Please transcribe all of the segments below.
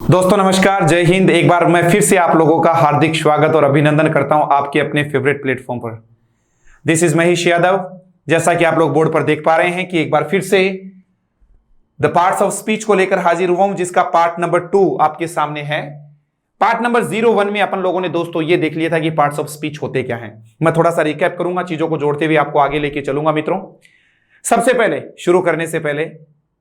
दोस्तों नमस्कार, जय हिंद। एक बार मैं फिर से आप लोगों का हार्दिक स्वागत और अभिनंदन करता हूं आपके अपने फेवरेट प्लेटफॉर्म पर। This is Mahesh Yadav. जैसा कि आप लोग बोर्ड पर देख पा रहे हैं कि एक बार फिर से द पार्ट्स ऑफ स्पीच को लेकर हाजिर हुआ हूं, जिसका पार्ट नंबर 2 आपके सामने है। पार्ट नंबर 01 में अपन लोगों ने दोस्तों ये देख लिया था कि पार्ट्स ऑफ स्पीच होते क्या हैं। मैं थोड़ा सा रिकैप करूंगा, चीजों को जोड़ते हुए आपको आगे लेके चलूंगा। मित्रों, सबसे पहले शुरू करने से पहले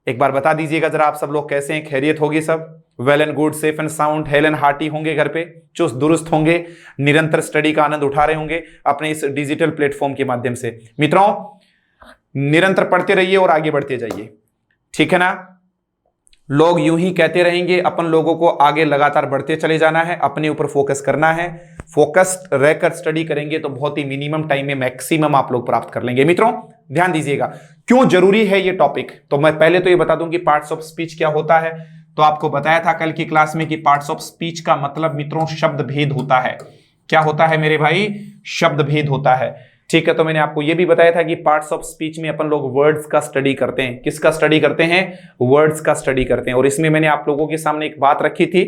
एक बार बता दीजिएगा जरा, आप सब लोग कैसे हैं? खैरियत होगी सब? Well and good, safe and sound, hello and hearty होंगे, घर पे चुस्त दुरुस्त होंगे, निरंतर स्टडी का आनंद उठा रहे होंगे अपने इस डिजिटल प्लेटफॉर्म के माध्यम से। मित्रों, निरंतर पढ़ते रहिए और आगे बढ़ते जाइए, ठीक है ना? लोग यूं ही कहते रहेंगे, अपन लोगों को आगे लगातार बढ़ते चले जाना है, अपने ऊपर फोकस करना है। फोकस्ड रहकर स्टडी करेंगे तो बहुत ही मिनिमम टाइम में मैक्सिमम आप लोग प्राप्त कर लेंगे। मित्रों ध्यान दीजिएगा, क्यों जरूरी है ये टॉपिक। तो मैं पहले तो ये बता दूं कि पार्ट्स ऑफ स्पीच क्या होता है। तो आपको बताया था कल की क्लास में कि पार्ट्स ऑफ स्पीच का मतलब मित्रों शब्द भेद होता है। क्या होता है मेरे भाई? शब्द भेद होता है, ठीक है। तो मैंने आपको यह भी बताया था कि पार्ट्स ऑफ स्पीच में अपन लोग वर्ड्स का स्टडी करते हैं। किसका स्टडी करते हैं? वर्ड्स का स्टडी करते हैं। और इसमें मैंने आप लोगों के सामने एक बात रखी थी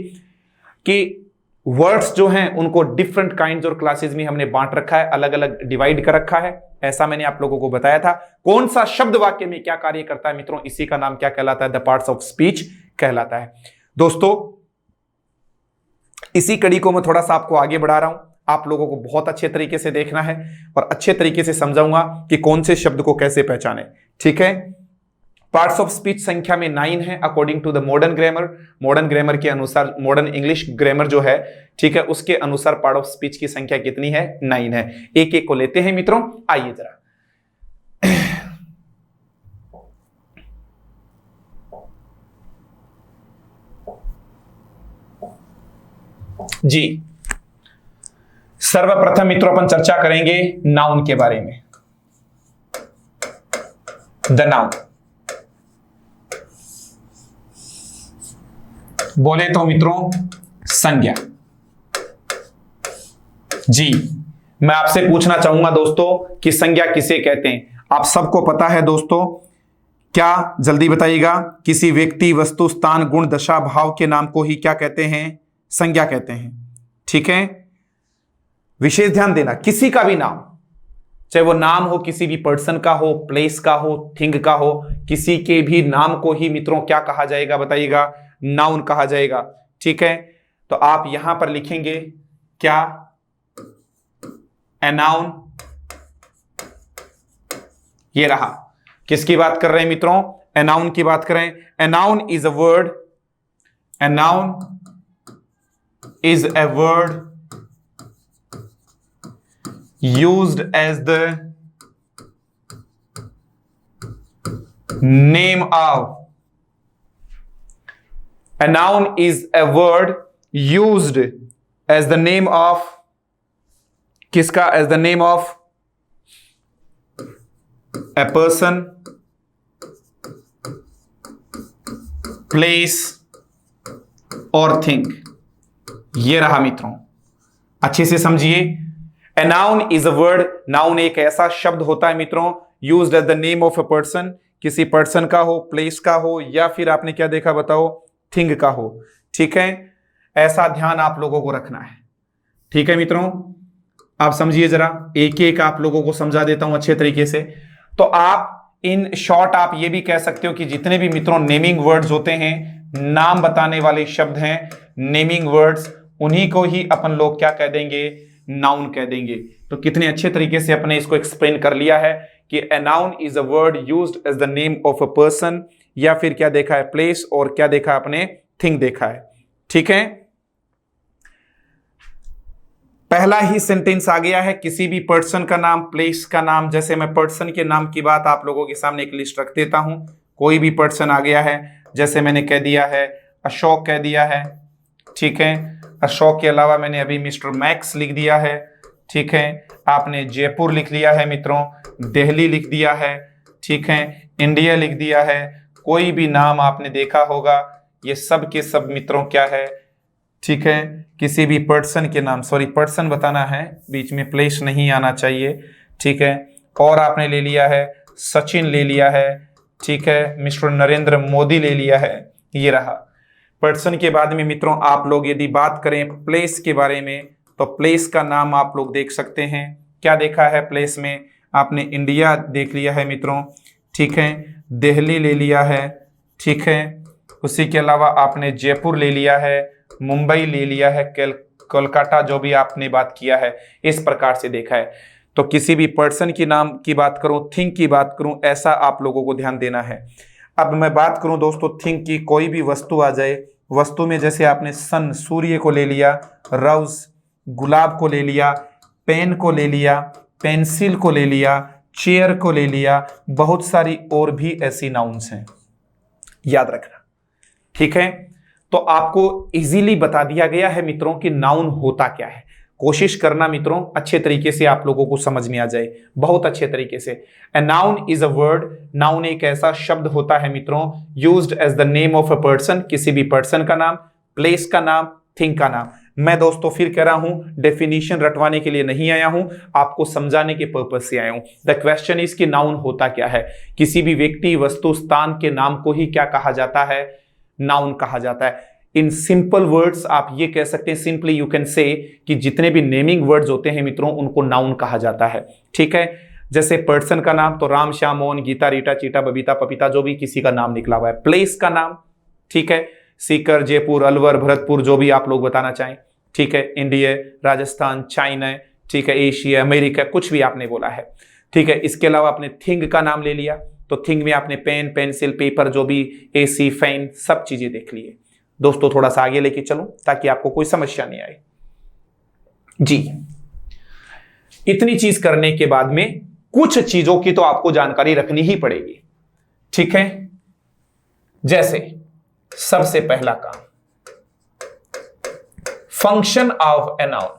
कि वर्ड्स जो हैं उनको डिफरेंट काइंड्स और क्लासेस में हमने बांट रखा है, अलग अलग डिवाइड कर रखा है। ऐसा मैंने आप लोगों को बताया था। कौन सा शब्द वाक्य में क्या कार्य करता है मित्रों, इसी का नाम क्या कहलाता है? द पार्ट्स ऑफ स्पीच कहलाता है। दोस्तों, इसी कड़ी को मैं थोड़ा सा आपको आगे बढ़ा रहा हूं। आप लोगों को बहुत अच्छे तरीके से देखना है और अच्छे तरीके से समझाऊंगा कि कौन से शब्द को कैसे पहचाने, ठीक है। पार्ट्स ऑफ स्पीच संख्या में 9 है according to the modern grammar. Modern grammar के अनुसार, मॉडर्न इंग्लिश ग्रामर जो है, ठीक है, उसके अनुसार पार्ट ऑफ स्पीच की संख्या कितनी है? 9 है। एक एक को लेते हैं मित्रों, आइए जरा। जी, सर्वप्रथम मित्रों अपन चर्चा करेंगे नाउन के बारे में। द नाउन बोले तो मित्रों संज्ञा। जी, मैं आपसे पूछना चाहूंगा दोस्तों कि संज्ञा किसे कहते हैं? आप सबको पता है दोस्तों, क्या जल्दी बताइएगा? किसी व्यक्ति, वस्तु, स्थान, गुण, दशा, भाव के नाम को ही क्या कहते हैं? संज्ञा कहते हैं, ठीक है। विशेष ध्यान देना, किसी का भी नाम, चाहे वो नाम हो किसी भी पर्सन का हो, प्लेस का हो, थिंग का हो, किसी के भी नाम को ही मित्रों क्या कहा जाएगा? बताइएगा, नाउन कहा जाएगा, ठीक है। तो आप यहां पर लिखेंगे क्या? A noun. ये रहा। किसकी बात कर रहे हैं मित्रों? ए नाउन की बात करें। ए noun is a word, A noun is a word used as the name of. A noun is a word used as the name of. किसका? as the name of a person, place or thing। ये रहा मित्रों, अच्छे से समझिए। A noun is a word, noun एक ऐसा शब्द होता है मित्रों, used as the name of a person, किसी पर्सन का हो, प्लेस का हो, या फिर आपने क्या देखा बताओ? थिंग का हो, ठीक है। ऐसा ध्यान आप लोगों को रखना है, ठीक है मित्रों। आप समझिए जरा, एक एक आप लोगों को समझा देता हूं अच्छे तरीके से। तो आप इन शॉर्ट आप ये भी कह सकते हो कि जितने भी मित्रों नेमिंग वर्ड्स होते हैं, नाम बताने वाले शब्द हैं, नेमिंग वर्ड्स, उन्हीं को ही अपन लोग क्या कह देंगे? नाउन कह देंगे। तो कितने अच्छे तरीके से अपने इसको एक्सप्लेन कर लिया है कि a noun is a word used as the name of a person, या फिर क्या देखा है? प्लेस, और क्या देखा अपने? थिंग देखा है, ठीक है। पहला ही सेंटेंस आ गया है, किसी भी पर्सन का नाम, प्लेस का नाम। जैसे मैं पर्सन के नाम की बात आप लोगों के सामने एक लिस्ट रख देता हूं। कोई भी पर्सन आ गया है, जैसे मैंने कह दिया है अशोक कह दिया है, ठीक है। अशोक के अलावा मैंने अभी मिस्टर मैक्स लिख दिया है, ठीक है। आपने जयपुर लिख लिया है मित्रों, दिल्ली लिख दिया है, ठीक है, इंडिया लिख दिया है। कोई भी नाम आपने देखा होगा, ये सब के सब मित्रों क्या है? ठीक है, किसी भी पर्सन के नाम, सॉरी पर्सन बताना है, बीच में प्लेस नहीं आना चाहिए, ठीक है। और आपने ले लिया है सचिन ले लिया है, ठीक है, मिस्टर नरेंद्र मोदी ले लिया है, ये रहा, पर्सन के बाद में मित्रों आप लोग यदि बात करें प्लेस के बारे में, तो प्लेस का नाम आप लोग देख सकते हैं। क्या देखा है प्लेस में? आपने इंडिया देख लिया है मित्रों, ठीक है, दिल्ली ले लिया है, ठीक है, उसी के अलावा आपने जयपुर ले लिया है, मुंबई ले लिया है, कोलकाता जो भी आपने बात किया है, इस प्रकार से देखा है। तो किसी भी पर्सन की नाम की बात करूं, थिंग की बात करूं, ऐसा आप लोगों को ध्यान देना है। अब मैं बात करूं दोस्तों थिंग की, कोई भी वस्तु आ जाए, वस्तु में जैसे आपने सन सूर्य को ले लिया, रोज गुलाब को ले लिया, पेन को ले लिया, पेंसिल को ले लिया, चेयर को ले लिया, बहुत सारी और भी ऐसी नाउन्स हैं, याद रखना, ठीक है। तो आपको इजीली बता दिया गया है मित्रों कि नाउन होता क्या है। कोशिश करना मित्रों अच्छे तरीके से आप लोगों को समझ में आ जाए, बहुत अच्छे तरीके से। A noun is a word, noun एक ऐसा शब्द होता है मित्रों used as the name of a person, किसी भी पर्सन का नाम, प्लेस का नाम, थिंग का नाम। मैं दोस्तों फिर कह रहा हूं डेफिनेशन रटवाने के लिए नहीं आया हूं, आपको समझाने के पर्पज से आया हूं। द क्वेश्चन इज कि नाउन होता क्या है। किसी भी व्यक्ति, वस्तु, स्थान के नाम को ही क्या कहा जाता है? नाउन कहा जाता है। इन सिंपल वर्ड्स आप ये कह सकते हैं, सिंपली यू कैन से कि जितने भी नेमिंग वर्ड्स होते हैं मित्रों उनको नाउन कहा जाता है, ठीक है। जैसे पर्सन का नाम तो राम, श्याम, मोहन, गीता, रीटा, चीटा, बबीता, पपीता, जो भी किसी का नाम निकला हुआ है। प्लेस का नाम, ठीक है, सीकर, जयपुर, अलवर, भरतपुर, जो भी आप लोग बताना चाहें, ठीक है, इंडिया, राजस्थान, चाइना, ठीक है, एशिया, अमेरिका, कुछ भी आपने बोला है, ठीक है। इसके अलावा आपने थिंग का नाम ले लिया, तो थिंग में आपने पेन, पेंसिल, पेपर, जो भी, एसी, फैन, सब चीजें देख लिए। दोस्तों थोड़ा सा आगे लेके चलो ताकि आपको कोई समस्या नहीं आए जी। इतनी चीज करने के बाद में कुछ चीजों की तो आपको जानकारी रखनी ही पड़ेगी, ठीक है। जैसे सबसे पहला काम, function of a noun.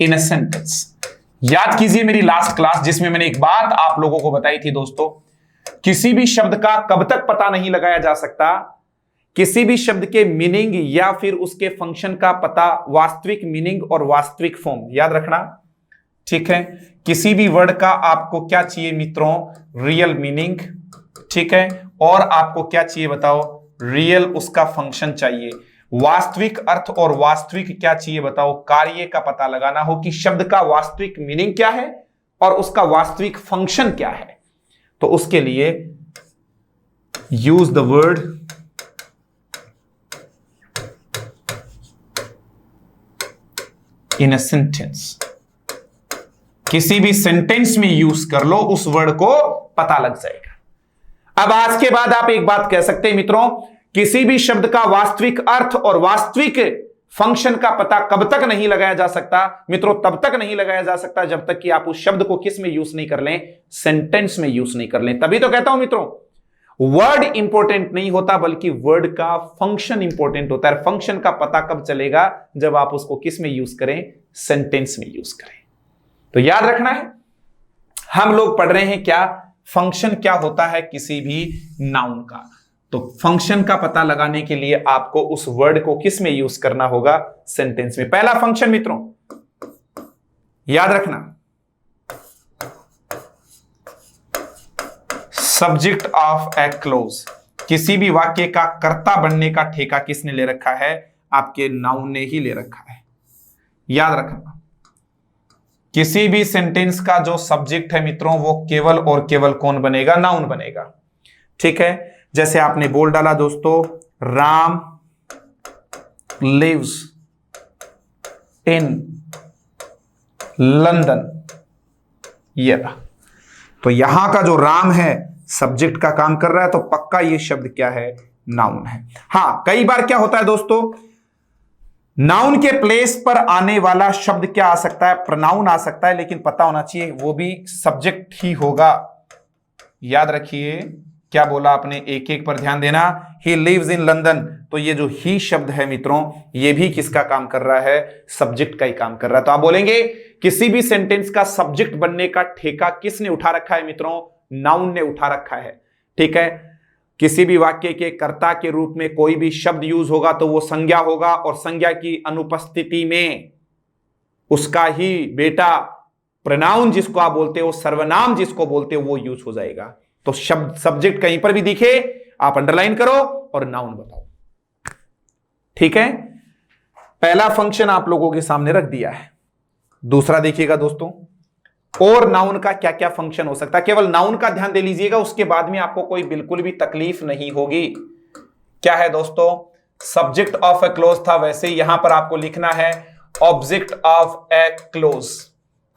In a sentence, याद कीजिए मेरी लास्ट क्लास जिसमें मैंने एक बात आप लोगों को बताई थी दोस्तों, किसी भी शब्द का कब तक पता नहीं लगाया जा सकता, किसी भी शब्द के मीनिंग या फिर उसके फंक्शन का पता वास्तविक मीनिंग और वास्तविक फॉर्म, याद रखना, ठीक है। किसी भी वर्ड का आपको क्या चाहिए मित्रों? रियल मीनिंग, ठीक है, और आपको क्या चाहिए बताओ? रियल उसका फंक्शन चाहिए। वास्तविक अर्थ और वास्तविक क्या चाहिए बताओ? कार्य का पता लगाना हो कि शब्द का वास्तविक मीनिंग क्या है और उसका वास्तविक फंक्शन क्या है। तो उसके लिए use the word in a sentence. किसी भी सेंटेंस में यूज कर लो, उस वर्ड को पता लग जाएगा। अब आज के बाद आप एक बात कह सकते हैं मित्रों, किसी भी शब्द का वास्तविक अर्थ और वास्तविक फंक्शन का पता कब तक नहीं लगाया जा सकता मित्रों? तब तक नहीं लगाया जा सकता जब तक कि आप उस शब्द को किस में यूज नहीं कर लें? सेंटेंस में यूज नहीं कर लें। तभी तो कहता हूं मित्रों, वर्ड इंपॉर्टेंट नहीं होता बल्कि वर्ड का फंक्शन इंपॉर्टेंट होता है। फंक्शन का पता कब चलेगा? जब आप उसको किस में यूज करें? सेंटेंस में यूज करें। तो याद रखना है, हम लोग पढ़ रहे हैं क्या? फंक्शन क्या होता है किसी भी नाउन का। तो फंक्शन का पता लगाने के लिए आपको उस वर्ड को किस में यूज करना होगा? सेंटेंस में। पहला फंक्शन मित्रों याद रखना, सब्जेक्ट ऑफ ए क्लोज। किसी भी वाक्य का कर्ता बनने का ठेका किसने ले रखा है? आपके नाउन ने ही ले रखा है, याद रखना। किसी भी सेंटेंस का जो सब्जेक्ट है मित्रों वो केवल और केवल कौन बनेगा? नाउन बनेगा, ठीक है। जैसे आपने बोल डाला दोस्तों, राम लिव्स इन लंदन, ये रहा। तो यहां का जो राम है सब्जेक्ट का काम कर रहा है, तो पक्का ये शब्द क्या है? नाउन है। हां, कई बार क्या होता है दोस्तों, नाउन के प्लेस पर आने वाला शब्द क्या आ सकता है? प्रोनाउन आ सकता है, लेकिन पता होना चाहिए वो भी सब्जेक्ट ही होगा। याद रखिए क्या बोला आपने, एक एक पर ध्यान देना। ही लिव्स इन लंदन, तो ये जो ही शब्द है मित्रों ये भी किसका काम कर रहा है? सब्जेक्ट का ही काम कर रहा है। तो आप बोलेंगे किसी भी सेंटेंस का सब्जेक्ट बनने का ठेका किसने उठा रखा है मित्रों? नाउन ने उठा रखा है, ठीक है। किसी भी वाक्य के कर्ता के रूप में कोई भी शब्द यूज होगा तो वो संज्ञा होगा, और संज्ञा की अनुपस्थिति में उसका ही बेटा प्रोनाउन जिसको आप बोलते हो, सर्वनाम जिसको बोलते हो, वो यूज हो जाएगा। तो शब्द सब्जेक्ट कहीं पर भी दिखे आप अंडरलाइन करो और नाउन बताओ। ठीक है, पहला फंक्शन आप लोगों के सामने रख दिया है। दूसरा देखिएगा दोस्तों, और नाउन का क्या क्या फंक्शन हो सकता है, केवल नाउन का ध्यान दे लीजिएगा, उसके बाद में आपको कोई बिल्कुल भी तकलीफ नहीं होगी। क्या है दोस्तों, सब्जेक्ट ऑफ ए क्लोज था, वैसे यहां पर आपको लिखना है ऑब्जेक्ट ऑफ ए क्लोज।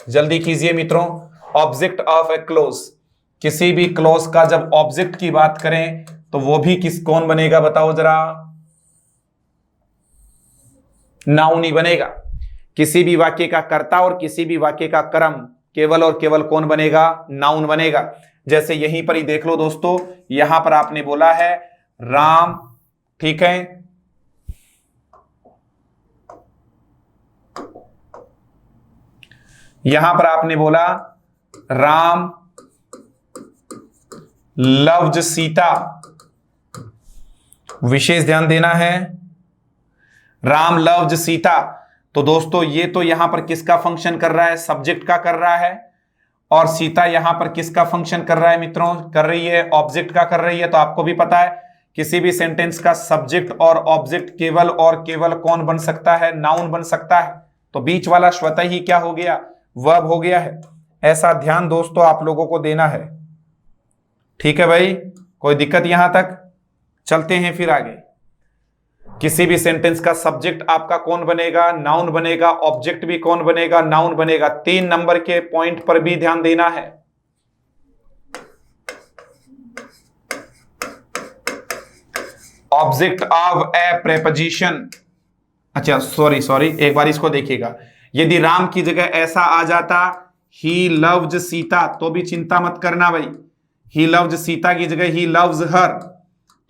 जल्दी कीजिए मित्रों, ऑब्जेक्ट ऑफ ए क्लोज। किसी भी क्लोज का जब ऑब्जेक्ट की बात करें तो वो भी कौन बनेगा बताओ जरा, नाउन ही बनेगा। किसी भी वाक्य का कर्ता और किसी भी वाक्य का कर्म केवल और केवल कौन बनेगा, नाउन बनेगा। जैसे यहीं पर ही देख लो दोस्तों, यहां पर आपने बोला है राम, ठीक है, यहां पर आपने बोला राम लव्ड सीता, विशेष ध्यान देना है, राम लव्ड सीता। तो दोस्तों ये तो यहां पर किसका फंक्शन कर रहा है, सब्जेक्ट का कर रहा है, और सीता यहां पर किसका फंक्शन कर रहा है मित्रों, कर रही है ऑब्जेक्ट का कर रही है। तो आपको भी पता है किसी भी सेंटेंस का सब्जेक्ट और ऑब्जेक्ट केवल और केवल कौन बन सकता है, नाउन बन सकता है। तो बीच वाला स्वतः ही क्या हो गया, वर्ब हो गया है। ऐसा ध्यान दोस्तों आप लोगों को देना है। ठीक है भाई, कोई दिक्कत यहां तक, चलते हैं फिर आगे। किसी भी सेंटेंस का सब्जेक्ट आपका कौन बनेगा, नाउन बनेगा, ऑब्जेक्ट भी कौन बनेगा, नाउन बनेगा। 3 नंबर के पॉइंट पर भी ध्यान देना है। ऑब्जेक्ट ऑफ ए प्रेपोजिशन, अच्छा सॉरी एक बार इसको देखिएगा। यदि राम की जगह ऐसा आ जाता ही लव्ड सीता, तो भी चिंता मत करना भाई। ही लव्ड सीता की जगह ही लव्स हर,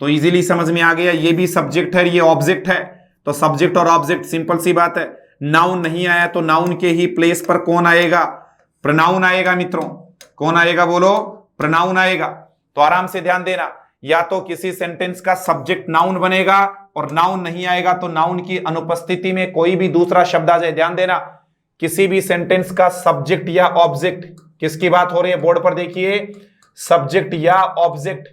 तो इजीली समझ में आ गया, ये भी सब्जेक्ट है, ये ऑब्जेक्ट है। तो सब्जेक्ट और ऑब्जेक्ट, सिंपल सी बात है। नाउन नहीं आया तो नाउन के ही प्लेस पर कौन आएगा, प्रोनाउन आएगा मित्रों। कौन आएगा बोलो, प्रोनाउन आएगा। तो आराम से ध्यान देना, या तो किसी सेंटेंस का सब्जेक्ट नाउन बनेगा और नाउन नहीं आएगा तो नाउन की अनुपस्थिति में कोई भी दूसरा शब्द आ जाए। ध्यान देना, किसी भी सेंटेंस का सब्जेक्ट या ऑब्जेक्ट, किसकी बात हो रही है बोर्ड पर देखिए, सब्जेक्ट या ऑब्जेक्ट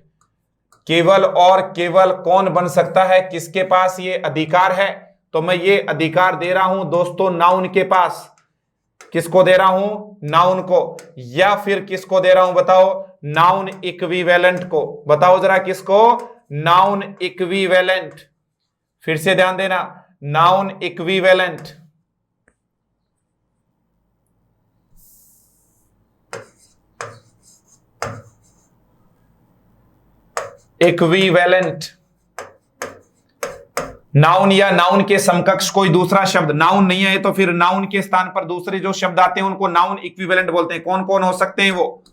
केवल और केवल कौन बन सकता है, किसके पास ये अधिकार है। तो मैं ये अधिकार दे रहा हूं दोस्तों नाउन के पास। किसको दे रहा हूं, नाउन को, या फिर किसको दे रहा हूं बताओ, नाउन इक्विवेलेंट को। बताओ जरा किसको, नाउन इक्विवेलेंट। फिर से ध्यान देना, नाउन इक्विवेलेंट। इक्विवेलेंट, नाउन या नाउन के समकक्ष कोई दूसरा शब्द। नाउन नहीं है तो फिर नाउन के स्थान पर दूसरे जो शब्द आते हैं उनको नाउन इक्विवेलेंट बोलते हैं। कौन कौन हो सकते हैं वो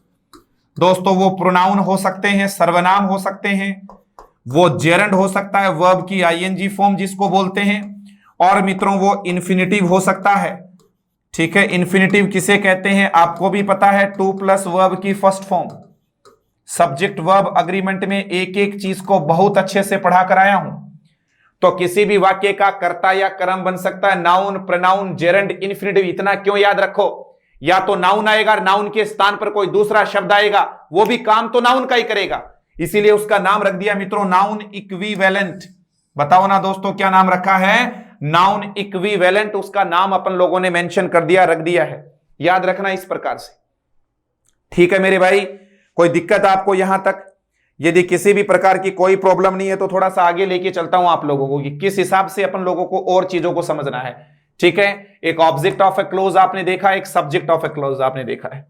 दोस्तों, वो प्रोनाउन हो सकते हैं, सर्वनाम हो सकते हैं, वो जेरंड हो सकता है, वर्ब की आईएनजी फॉर्म जिसको बोलते हैं, और मित्रों वो इन्फिनिटिव हो सकता है। ठीक है, इन्फिनिटिव किसे कहते हैं आपको भी पता है, 2 प्लस वर्ब की first form. Subject verb agreement में एक एक चीज को बहुत अच्छे से पढ़ा कर आया हूं। तो किसी भी वाक्य का कर्ता या कर्म बन सकता है, नाउन, प्रोनाउन, जेरंड, इन्फिनिटिव। इतना क्यों याद रखो, या तो नाउन आएगा, नाउन के स्थान पर कोई दूसरा शब्द आएगा, वो भी काम तो नाउन का ही करेगा, इसीलिए उसका नाम रख दिया मित्रों नाउन इक्विवेलेंट। बताओ ना दोस्तों क्या नाम रखा है, नाउन इक्विवेलेंट। उसका नाम अपन लोगों ने मेंशन कर दिया, रख दिया है, याद रखना इस प्रकार से। ठीक है मेरे भाई, कोई दिक्कत आपको यहां तक? यदि किसी भी प्रकार की कोई प्रॉब्लम नहीं है तो थोड़ा सा आगे लेके चलता हूं आप लोगों को कि किस हिसाब से अपन लोगों को और चीजों को समझना है। ठीक है, एक ऑब्जेक्ट ऑफ ए क्लोज आपने देखा, एक सब्जेक्ट ऑफ ए क्लोज आपने देखा है।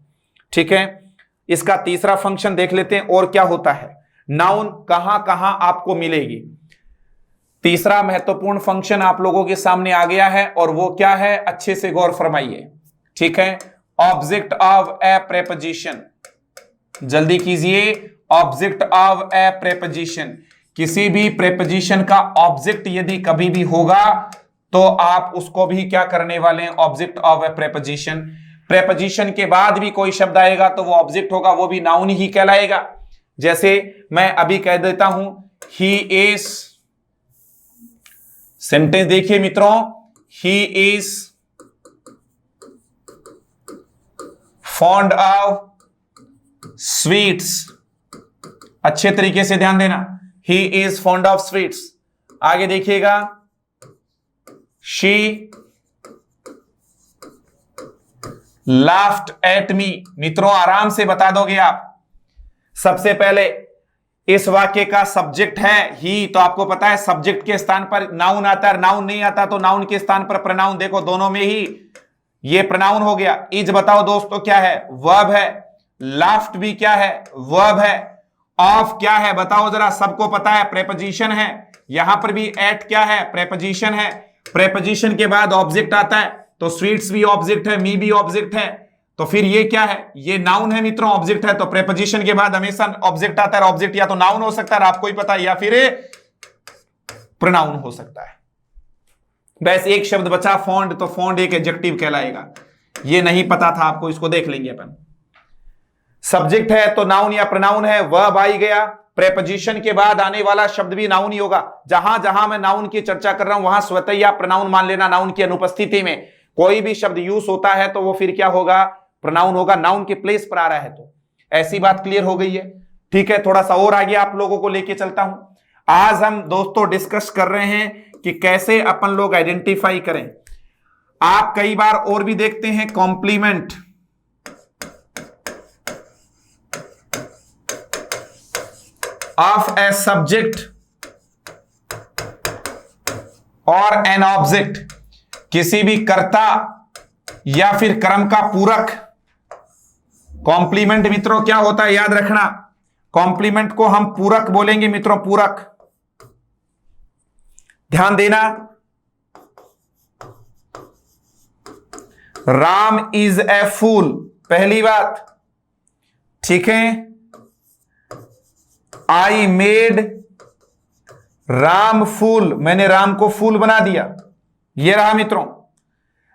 ठीक है, इसका तीसरा फंक्शन देख लेते हैं और क्या होता है, नाउन कहां कहां आपको मिलेगी। तीसरा महत्वपूर्ण फंक्शन आप लोगों के सामने आ गया है और वो क्या है, अच्छे से गौर फरमाइए। ठीक है, ऑब्जेक्ट ऑफ ए प्रेपोजिशन। जल्दी कीजिए, ऑब्जेक्ट ऑफ ए प्रेपोजिशन। किसी भी प्रेपोजिशन का ऑब्जेक्ट यदि कभी भी होगा तो आप उसको भी क्या करने वाले हैं, object of A preposition. Preposition के बाद भी कोई शब्द आएगा तो वो ऑब्जेक्ट होगा, वो भी नाउन ही कहलाएगा। जैसे मैं अभी कह देता हूं ही इज, सेंटेंस देखिए मित्रों, he is fond of sweets. अच्छे तरीके से ध्यान देना। He is fond of sweets. आगे देखिएगा, शी लाफ्ड एट मी। मित्रों आराम से बता दोगे आप। सबसे पहले इस वाक्य का सब्जेक्ट है ही, तो आपको पता है सब्जेक्ट के स्थान पर नाउन आता है, नाउन नहीं आता तो नाउन के स्थान पर प्रोनाउन। देखो दोनों में ही ये प्रोनाउन हो गया। इज बताओ दोस्तों क्या है? वर्ब है। लाफ्ड भी क्या है? वर्ब है। ऑफ क्या है बताओ जरा, सबको पता है प्रेपोजिशन है। यहां पर भी एट क्या है? प्रेपोजिशन है। प्रेपोजिशन के बाद ऑब्जेक्ट आता है, तो स्वीट्स भी ऑब्जेक्ट है, मी भी ऑब्जेक्ट है, तो फिर ये क्या है? ये नाउन है मित्रों, ऑब्जेक्ट है। तो प्रेपोजिशन के बाद हमेशा ऑब्जेक्ट आता है। ऑब्जेक्ट या तो नाउन हो सकता है, आपको ही पता है, या फिर प्रोनाउन हो सकता है। बस एक शब्द बचा फॉन्ड, तो फॉन्ड एक एडजेक्टिव कहलाएगा। ये नहीं पता था आपको, इसको देख लेंगे अपन। सब्जेक्ट है तो नाउन या प्रोनाउन है। वर्ब आ गया, प्रेपोजिशन के बाद आने वाला शब्द भी नाउन ही होगा। जहां जहां मैं नाउन की चर्चा कर रहा हूं वहां स्वतः या प्रोनाउन मान लेना। नाउन की अनुपस्थिति में कोई भी शब्द यूज होता है तो वो फिर क्या होगा? प्रोनाउन होगा। नाउन के प्लेस पर आ रहा है तो। ऐसी बात क्लियर हो गई है? ठीक है, थोड़ा सा और आगे आप लोगों को लेके चलता हूं। आज हम दोस्तों डिस्कस कर रहे हैं कि कैसे अपन लोग आइडेंटिफाई करें। आप कई बार और भी देखते हैं कॉम्प्लीमेंट ऑफ ए सब्जेक्ट और एन ऑब्जेक्ट, किसी भी कर्ता या फिर कर्म का पूरक। कॉम्प्लीमेंट मित्रों क्या होता है याद रखना, कॉम्प्लीमेंट को हम पूरक बोलेंगे मित्रों, पूरक। ध्यान देना, राम इज ए फूल, पहली बात, ठीक है। आई मेड राम फूल, मैंने राम को फूल बना दिया। यह रहा मित्रों,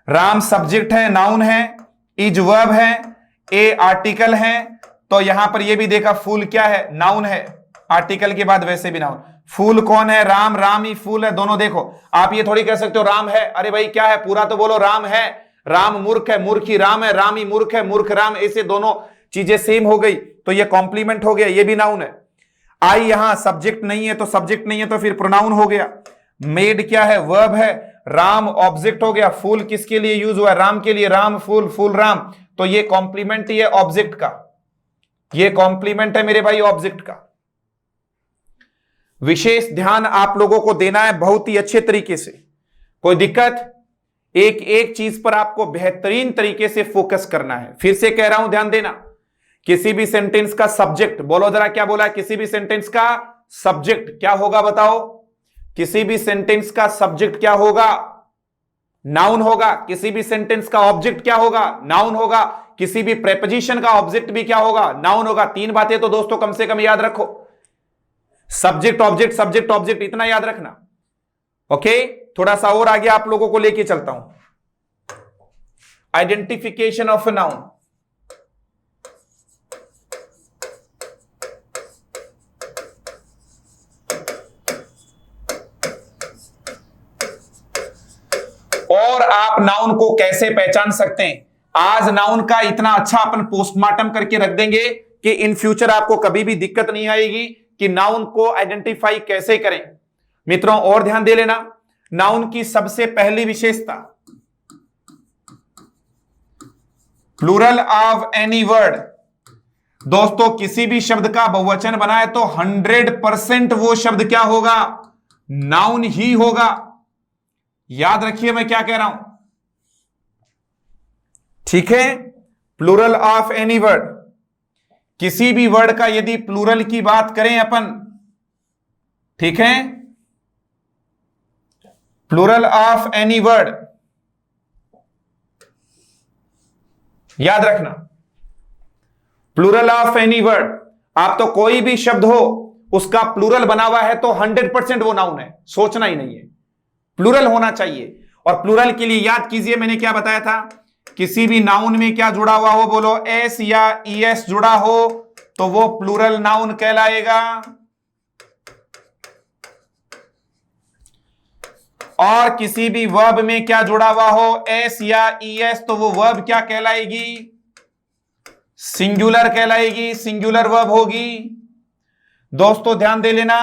राम सब्जेक्ट है, नाउन है। इज वर्ब है, ए आर्टिकल है। तो यहां पर यह भी देखा फूल क्या है? नाउन है। आर्टिकल के बाद वैसे भी नाउन। फूल कौन है? राम। राम ही फूल है। दोनों देखो, आप ये थोड़ी कह सकते हो राम है। अरे भाई क्या है? पूरा तो बोलो राम है। राम मूर्ख है, मूर्ख ही राम है। राम ही मूर्ख है, मूर्ख राम। ऐसे दोनों चीजें सेम हो गई तो ये कॉम्प्लीमेंट हो गया। ये भी नाउन है। आई यहां सब्जेक्ट नहीं है, तो सब्जेक्ट नहीं है तो फिर प्रोनाउन हो गया। मेड क्या है? वर्ब है। राम ऑब्जेक्ट हो गया। फूल किसके लिए यूज हुआ? राम के लिए। राम फूल, फूल राम। तो ये कॉम्प्लीमेंट ही है ऑब्जेक्ट का। ये कॉम्प्लीमेंट है मेरे भाई ऑब्जेक्ट का। विशेष ध्यान आप लोगों को देना है बहुत ही अच्छे तरीके से। कोई दिक्कत? एक एक चीज पर आपको बेहतरीन तरीके से फोकस करना है। फिर से कह रहा हूं, ध्यान देना। किसी भी सेंटेंस का सब्जेक्ट, बोलो जरा क्या बोला? किसी भी सेंटेंस का सब्जेक्ट क्या होगा बताओ? किसी भी सेंटेंस का सब्जेक्ट क्या होगा? नाउन होगा। किसी भी सेंटेंस का ऑब्जेक्ट क्या होगा? नाउन होगा। किसी भी प्रेपोजिशन का ऑब्जेक्ट भी क्या होगा? नाउन होगा। तीन बातें तो दोस्तों कम से कम याद रखो। सब्जेक्ट ऑब्जेक्ट, सब्जेक्ट ऑब्जेक्ट, इतना याद रखना। ओके, थोड़ा सा और आगे आप लोगों को लेके चलता हूं। Identification of a noun. और आप नाउन को कैसे पहचान सकते हैं? आज नाउन का इतना अच्छा अपन पोस्टमार्टम करके रख देंगे कि इन फ्यूचर आपको कभी भी दिक्कत नहीं आएगी कि नाउन को आइडेंटिफाई कैसे करें। मित्रों और ध्यान दे लेना, नाउन की सबसे पहली विशेषता, प्लूरल ऑफ एनी वर्ड। दोस्तों किसी भी शब्द का बहुवचन बनाए तो 100% वो शब्द क्या होगा? नाउन ही होगा। याद रखिए मैं क्या कह रहा हूं, ठीक है। प्लूरल ऑफ एनी वर्ड, किसी भी वर्ड का यदि प्लूरल की बात करें अपन, ठीक है, प्लूरल ऑफ एनी वर्ड, याद रखना, प्लूरल ऑफ एनी वर्ड। आप तो कोई भी शब्द हो उसका प्लूरल बना हुआ है तो 100% वो नाउन है, सोचना ही नहीं है, प्लूरल होना चाहिए। और प्लूरल के लिए याद कीजिए मैंने क्या बताया था, किसी भी नाउन में क्या जुड़ा हुआ हो, बोलो एस या ईएस जुड़ा हो तो वो प्लूरल नाउन कहलाएगा। और किसी भी वर्ब में क्या जुड़ा हुआ हो, एस या ईएस, तो वो वर्ब क्या कहलाएगी? सिंगुलर कहलाएगी, सिंगुलर वर्ब होगी। दोस्तों ध्यान दे लेना,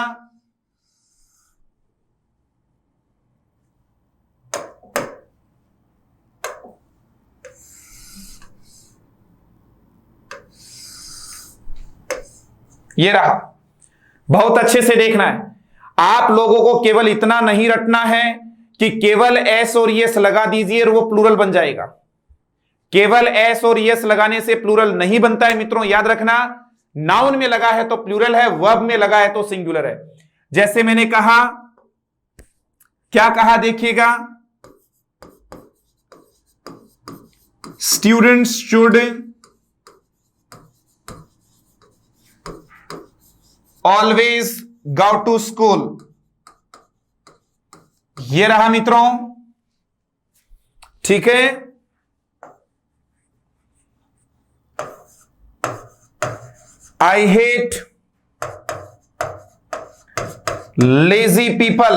ये रहा, बहुत अच्छे से देखना है। आप लोगों को केवल इतना नहीं रटना है कि केवल एस और यस लगा दीजिए और वो प्लूरल बन जाएगा। केवल एस और यस लगाने से प्लूरल नहीं बनता है मित्रों, याद रखना। नाउन में लगा है तो प्लूरल है, वर्ब में लगा है तो सिंगुलर है। जैसे मैंने कहा, क्या कहा देखिएगा, students should always go to school. ये रहा मित्रों, ठीक है। I hate lazy people.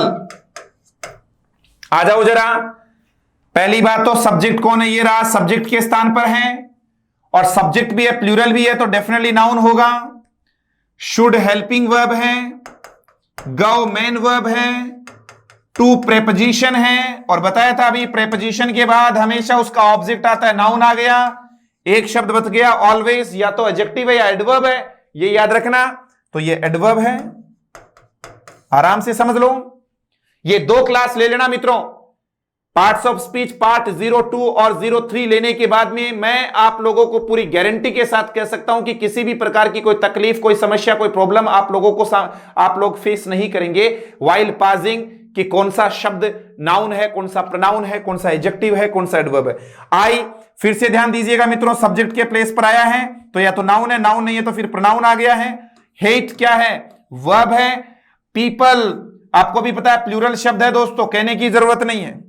आ जाओ जरा, पहली बात तो सब्जेक्ट कौन है, ये रहा, सब्जेक्ट के स्थान पर है और सब्जेक्ट भी है, प्लूरल भी है, तो डेफिनेटली नाउन होगा। शुड हेल्पिंग वर्ब है, गो मेन वर्ब है, टू प्रेपोजिशन है, और बताया था अभी प्रेपोजिशन के बाद हमेशा उसका ऑब्जेक्ट आता है, नाउन आ गया, एक शब्द बच गया ऑलवेज, या तो एडजेक्टिव है या एडवर्ब है, ये याद रखना। तो ये एडवर्ब है, आराम से समझ लो। ये 2 क्लास ले लेना मित्रों, पार्ट्स ऑफ स्पीच पार्ट 02 और 03 लेने के बाद में मैं आप लोगों को पूरी गारंटी के साथ कह सकता हूं कि किसी भी प्रकार की कोई तकलीफ, कोई समस्या, कोई प्रॉब्लम आप लोगों को आप लोग फेस नहीं करेंगे वाइल पासिंग, कि कौन सा शब्द नाउन है, कौन सा प्रोनाउन है, कौन सा एडजेक्टिव है, कौन सा एडवर्ब है। आई, फिर से ध्यान दीजिएगा मित्रों, सब्जेक्ट के प्लेस पर आया है तो या तो नाउन है, नाउन नहीं है तो फिर प्रोनाउन आ गया है। हेट क्या है, वर्ब है। पीपल आपको भी पता है प्लूरल शब्द है दोस्तों, कहने की जरूरत नहीं है,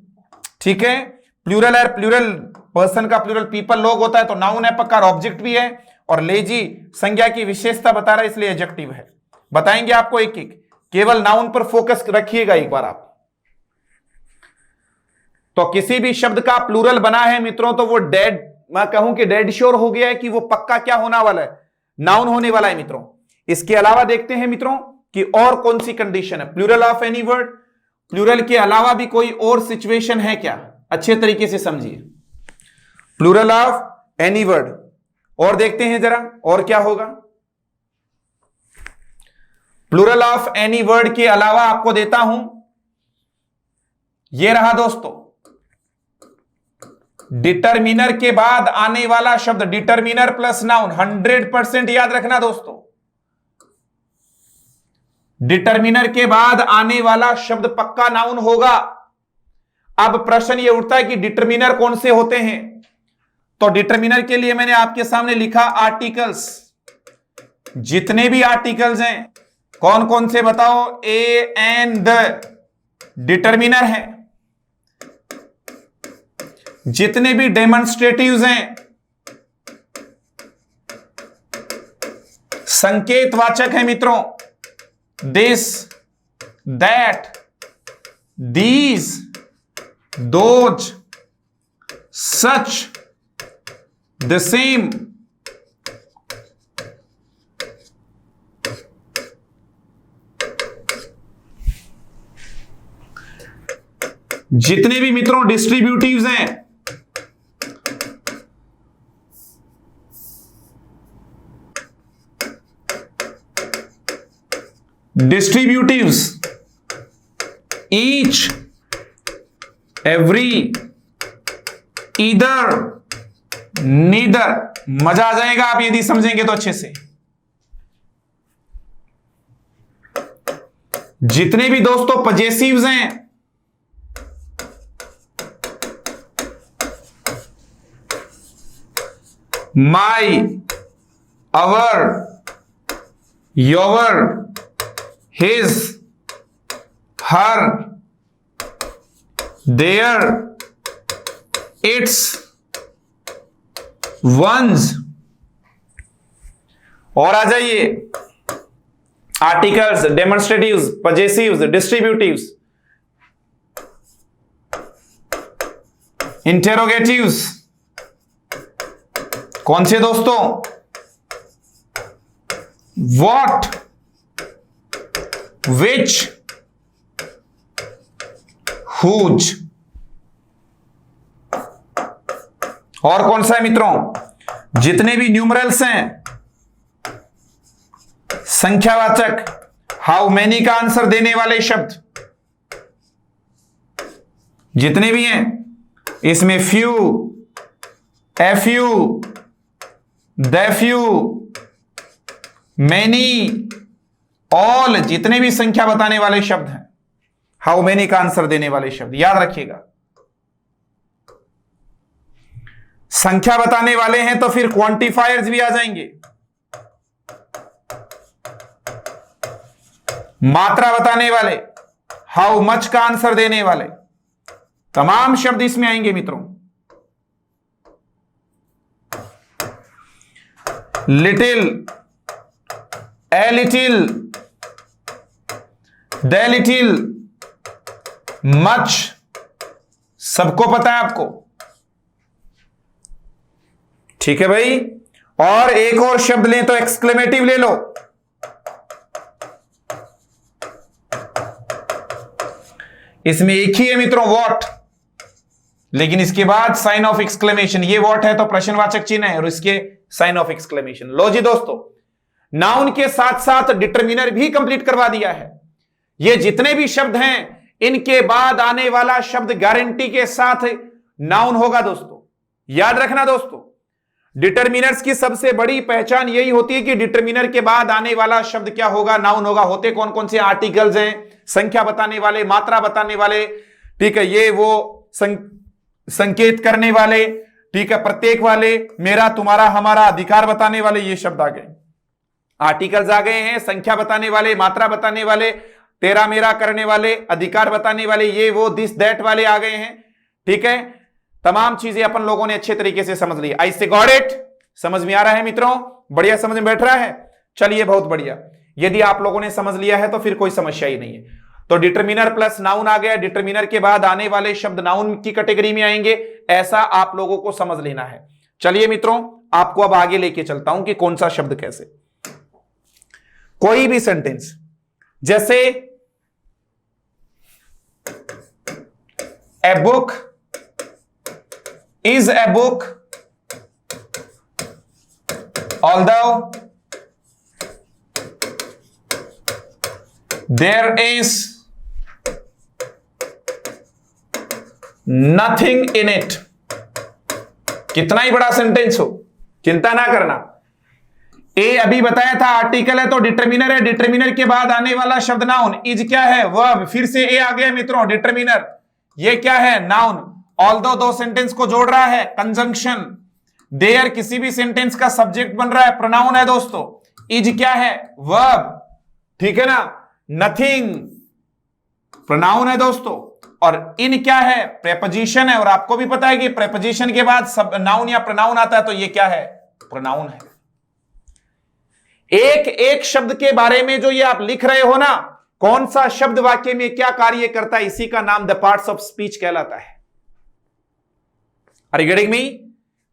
ठीक है। प्लूरल है, प्लूरल पर्सन का प्लूरल पीपल लोग होता है तो नाउन है पक्का, ऑब्जेक्ट भी है। और लेजी संज्ञा की विशेषता बता रहा है इसलिए एडजेक्टिव है। बताएंगे आपको एक एक, केवल नाउन पर फोकस रखिएगा एक बार आप। तो किसी भी शब्द का प्लूरल बना है मित्रों तो वो डेड, मैं कहूं कि डेड श्योर हो गया है कि वो पक्का क्या होने वाला है, नाउन होने वाला है मित्रों। इसके अलावा देखते हैं मित्रों कि और कौन सी कंडीशन है, plural of any word, plural के अलावा भी कोई और सिचुएशन है क्या, अच्छे तरीके से समझिए। प्लूरल ऑफ एनी वर्ड, और देखते हैं जरा और क्या होगा। प्लूरल ऑफ एनी वर्ड के अलावा आपको देता हूं, यह रहा दोस्तों, डिटरमिनर के बाद आने वाला शब्द, डिटरमिनर प्लस नाउन, 100% याद रखना दोस्तों। डिटरमिनर के बाद आने वाला शब्द पक्का नाउन होगा। अब प्रश्न यह उठता है कि डिटरमिनर कौन से होते हैं, तो डिटरमिनर के लिए मैंने आपके सामने लिखा आर्टिकल्स। जितने भी आर्टिकल्स हैं कौन कौन से बताओ, ए एंड द डिटरमिनर है। जितने भी डेमोन्स्ट्रेटिव्स हैं संकेतवाचक है मित्रों, this, that, these, those, such, the same, जितने भी मित्रों डिस्ट्रीब्यूटिव्स हैं, डिस्ट्रीब्यूटिव्स, ईच, एवरी, ईदर, नीदर, मजा आ जाएगा आप यदि समझेंगे तो अच्छे से। जितने भी दोस्तों पजेसिव्स हैं, my, our, your, his, her, their, its, one's, और आ जाइए आर्टिकल्स, डेमोन्स्ट्रेटिव्स, पजेसिव्स, डिस्ट्रीब्यूटिव्स, इंटेरोगेटिव्स, कौन से दोस्तों, व्हाट, विच, हुज। और कौन सा है मित्रों? जितने भी न्यूमरल्स हैं, संख्यावाचक, हाउ मैनी का आंसर देने वाले शब्द जितने भी हैं, इसमें फ्यू, एफ्यू, देफ्यू, मैनी, ऑल, जितने भी संख्या बताने वाले शब्द हैं, हाउ मैनी का आंसर देने वाले शब्द याद रखिएगा। संख्या बताने वाले हैं तो फिर क्वांटिफायर्स भी आ जाएंगे। मात्रा बताने वाले, हाउ मच का आंसर देने वाले, तमाम शब्द इसमें आएंगे मित्रों। Little, a little, the little, much, सबको पता है आपको, ठीक है भाई। और एक और शब्द लें तो एक्सक्लेमेटिव ले लो। इसमें एक ही है मित्रों, वॉट, लेकिन इसके बाद साइन ऑफ एक्सक्लेमेशन। ये वॉट है तो प्रश्नवाचक चिन्ह है और इसके साइन ऑफ एक्सक्लेमेशन। लो जी दोस्तों, नाउन के साथ साथ डिटरमिनर भी कंप्लीट करवा दिया है। ये जितने भी शब्द हैं, इनके बाद आने वाला शब्द गारंटी के साथ नाउन होगा दोस्तों, याद रखना दोस्तों। डिटरमिनर्स की सबसे बड़ी पहचान यही होती है कि डिटरमिनर के बाद आने वाला शब्द क्या होगा? नाउन होगा। होते कौन कौन से आर्टिकल्स हैं? संख्या बताने वाले, मात्रा बताने वाले, ठीक है, ये वो संकेत करने वाले, ठीक है, प्रत्येक वाले, मेरा, तुम्हारा, हमारा, अधिकार बताने वाले, ये शब्द आ गए, आर्टिकल्स आ गए हैं। संख्या बताने वाले, मात्रा बताने वाले, तेरा मेरा करने वाले, अधिकार बताने वाले, ये वो, दिस दैट वाले आ गए हैं, ठीक है। तमाम चीजें अपन लोगों ने अच्छे तरीके से समझ ली। आई से गॉट इट? समझ में आ रहा है मित्रों? बढ़िया समझ में बैठ रहा है? चलिए, बहुत बढ़िया। यदि आप लोगों ने समझ लिया है तो फिर कोई समस्या ही नहीं है। तो डिटरमिनर प्लस नाउन आ गया। डिटरमिनर के बाद आने वाले शब्द नाउन की कैटेगरी में आएंगे, ऐसा आप लोगों को समझ लेना है। चलिए मित्रों, आपको अब आगे लेके चलता हूं कि कौन सा शब्द कैसे। कोई भी सेंटेंस, जैसे a book is a book, although there is nothing in it। कितना ही बड़ा सेंटेंस हो, चिंता ना करना। ए अभी बताया था आर्टिकल है तो डिटरमिनर है। डिटरमिनर के बाद आने वाला शब्द नाउन। इज क्या है? वर्ब। फिर से ए आ गया मित्रों, डिटरमिनर। ये क्या है? नाउन। ऑल्दो दो सेंटेंस को जोड़ रहा है, कंजंक्शन। देयर किसी भी सेंटेंस का सब्जेक्ट बन रहा है, प्रोनाउन है दोस्तों। इज क्या है? वर्ब, ठीक है ना। नथिंग प्रोनाउन है दोस्तों। और इन क्या है? प्रेपोजिशन है। और आपको भी पता है कि प्रेपोजिशन के बाद सब नाउन या प्रोनाउन आता है, तो ये क्या है? प्रोनाउन है। एक एक शब्द के बारे में जो ये आप लिख रहे हो ना, कौन सा शब्द वाक्य में क्या कार्य करता है, इसी का नाम द पार्ट्स ऑफ स्पीच कहलाता है। Are you getting me?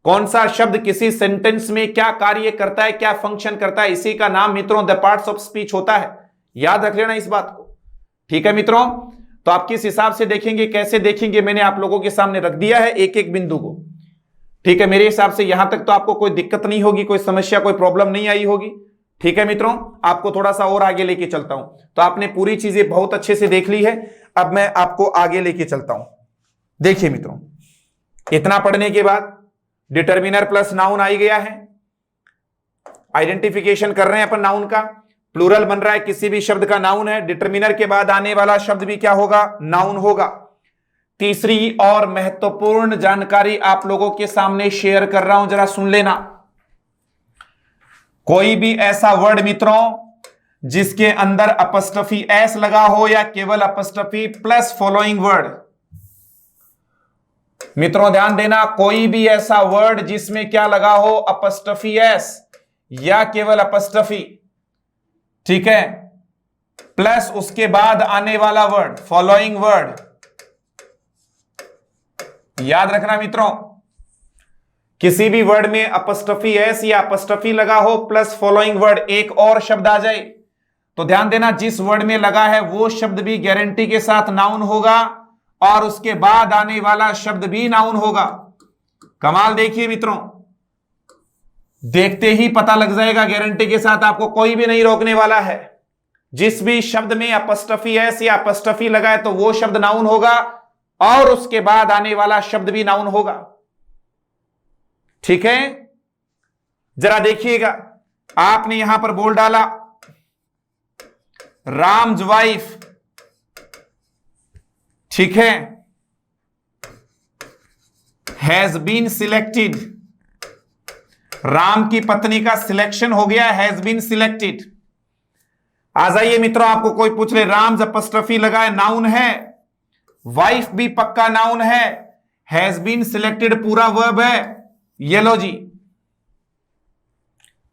कौन सा शब्द किसी सेंटेंस में क्या कार्य करता है, क्या फंक्शन करता है, इसी का नाम मित्रों द पार्ट्स ऑफ स्पीच होता है। याद रख लेना इस बात को, ठीक है मित्रों। तो आप किस हिसाब से देखेंगे, कैसे देखेंगे, मैंने आप लोगों के सामने रख दिया है एक एक बिंदु को, ठीक है। मेरे हिसाब से यहां तक तो आपको कोई दिक्कत नहीं होगी, कोई समस्या, कोई प्रॉब्लम नहीं आई होगी, ठीक है मित्रों। आपको थोड़ा सा और आगे लेके चलता हूं। तो आपने पूरी चीजें बहुत अच्छे से देख ली है, अब मैं आपको आगे लेके चलता हूं। देखिए मित्रों, इतना पढ़ने के बाद डिटरमिनर प्लस नाउन आ ही गया है। आइडेंटिफिकेशन कर रहे हैं अपन नाउन का, प्लूरल बन रहा है, किसी भी शब्द का नाउन है। डिटरमिनर के बाद आने वाला शब्द भी क्या होगा? नाउन होगा। तीसरी और महत्वपूर्ण जानकारी आप लोगों के सामने शेयर कर रहा हूं, जरा सुन लेना। कोई भी ऐसा वर्ड मित्रों जिसके अंदर अपस्ट्रफी एस लगा हो या केवल अपस्ट्रफी प्लस फॉलोइंग वर्ड, मित्रों ध्यान देना, कोई भी ऐसा वर्ड जिसमें क्या लगा हो? अपस्ट्रफी एस या केवल अपस्ट्रफी, ठीक है, प्लस उसके बाद आने वाला वर्ड फॉलोइंग वर्ड। याद रखना मित्रों, किसी भी वर्ड में अपस्ट्रफी एस या अपस्ट्रफी लगा हो प्लस फॉलोइंग वर्ड, एक और शब्द आ जाए, तो ध्यान देना जिस वर्ड में लगा है वो शब्द भी गारंटी के साथ नाउन होगा और उसके बाद आने वाला शब्द भी नाउन होगा। कमाल देखिए मित्रों, देखते ही पता लग जाएगा, गारंटी के साथ आपको कोई भी नहीं रोकने वाला है। जिस भी शब्द में अपस्ट्रफी एस या अपस्ट्रफी लगा है तो वो शब्द नाउन होगा और उसके बाद आने वाला शब्द भी नाउन होगा। ठीक है, जरा देखिएगा, आपने यहां पर बोल डाला राम्स वाइफ, ठीक है, हैज बीन सिलेक्टेड, राम की पत्नी का सिलेक्शन हो गया, हैज बीन सिलेक्टेड। आ जाइए मित्रों, आपको कोई पूछ ले राम्स अपस्ट्रफी लगा है, नाउन है, वाइफ भी पक्का नाउन है, हैज बीन सिलेक्टेड पूरा वर्ब है, ये लो जी,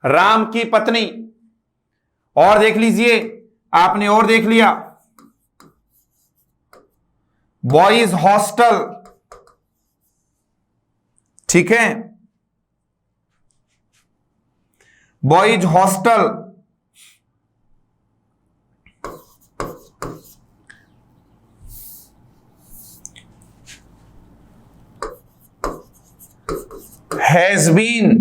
राम की पत्नी। और देख लीजिए, आपने और देख लिया बॉयज हॉस्टल, ठीक है, boys hostel, has been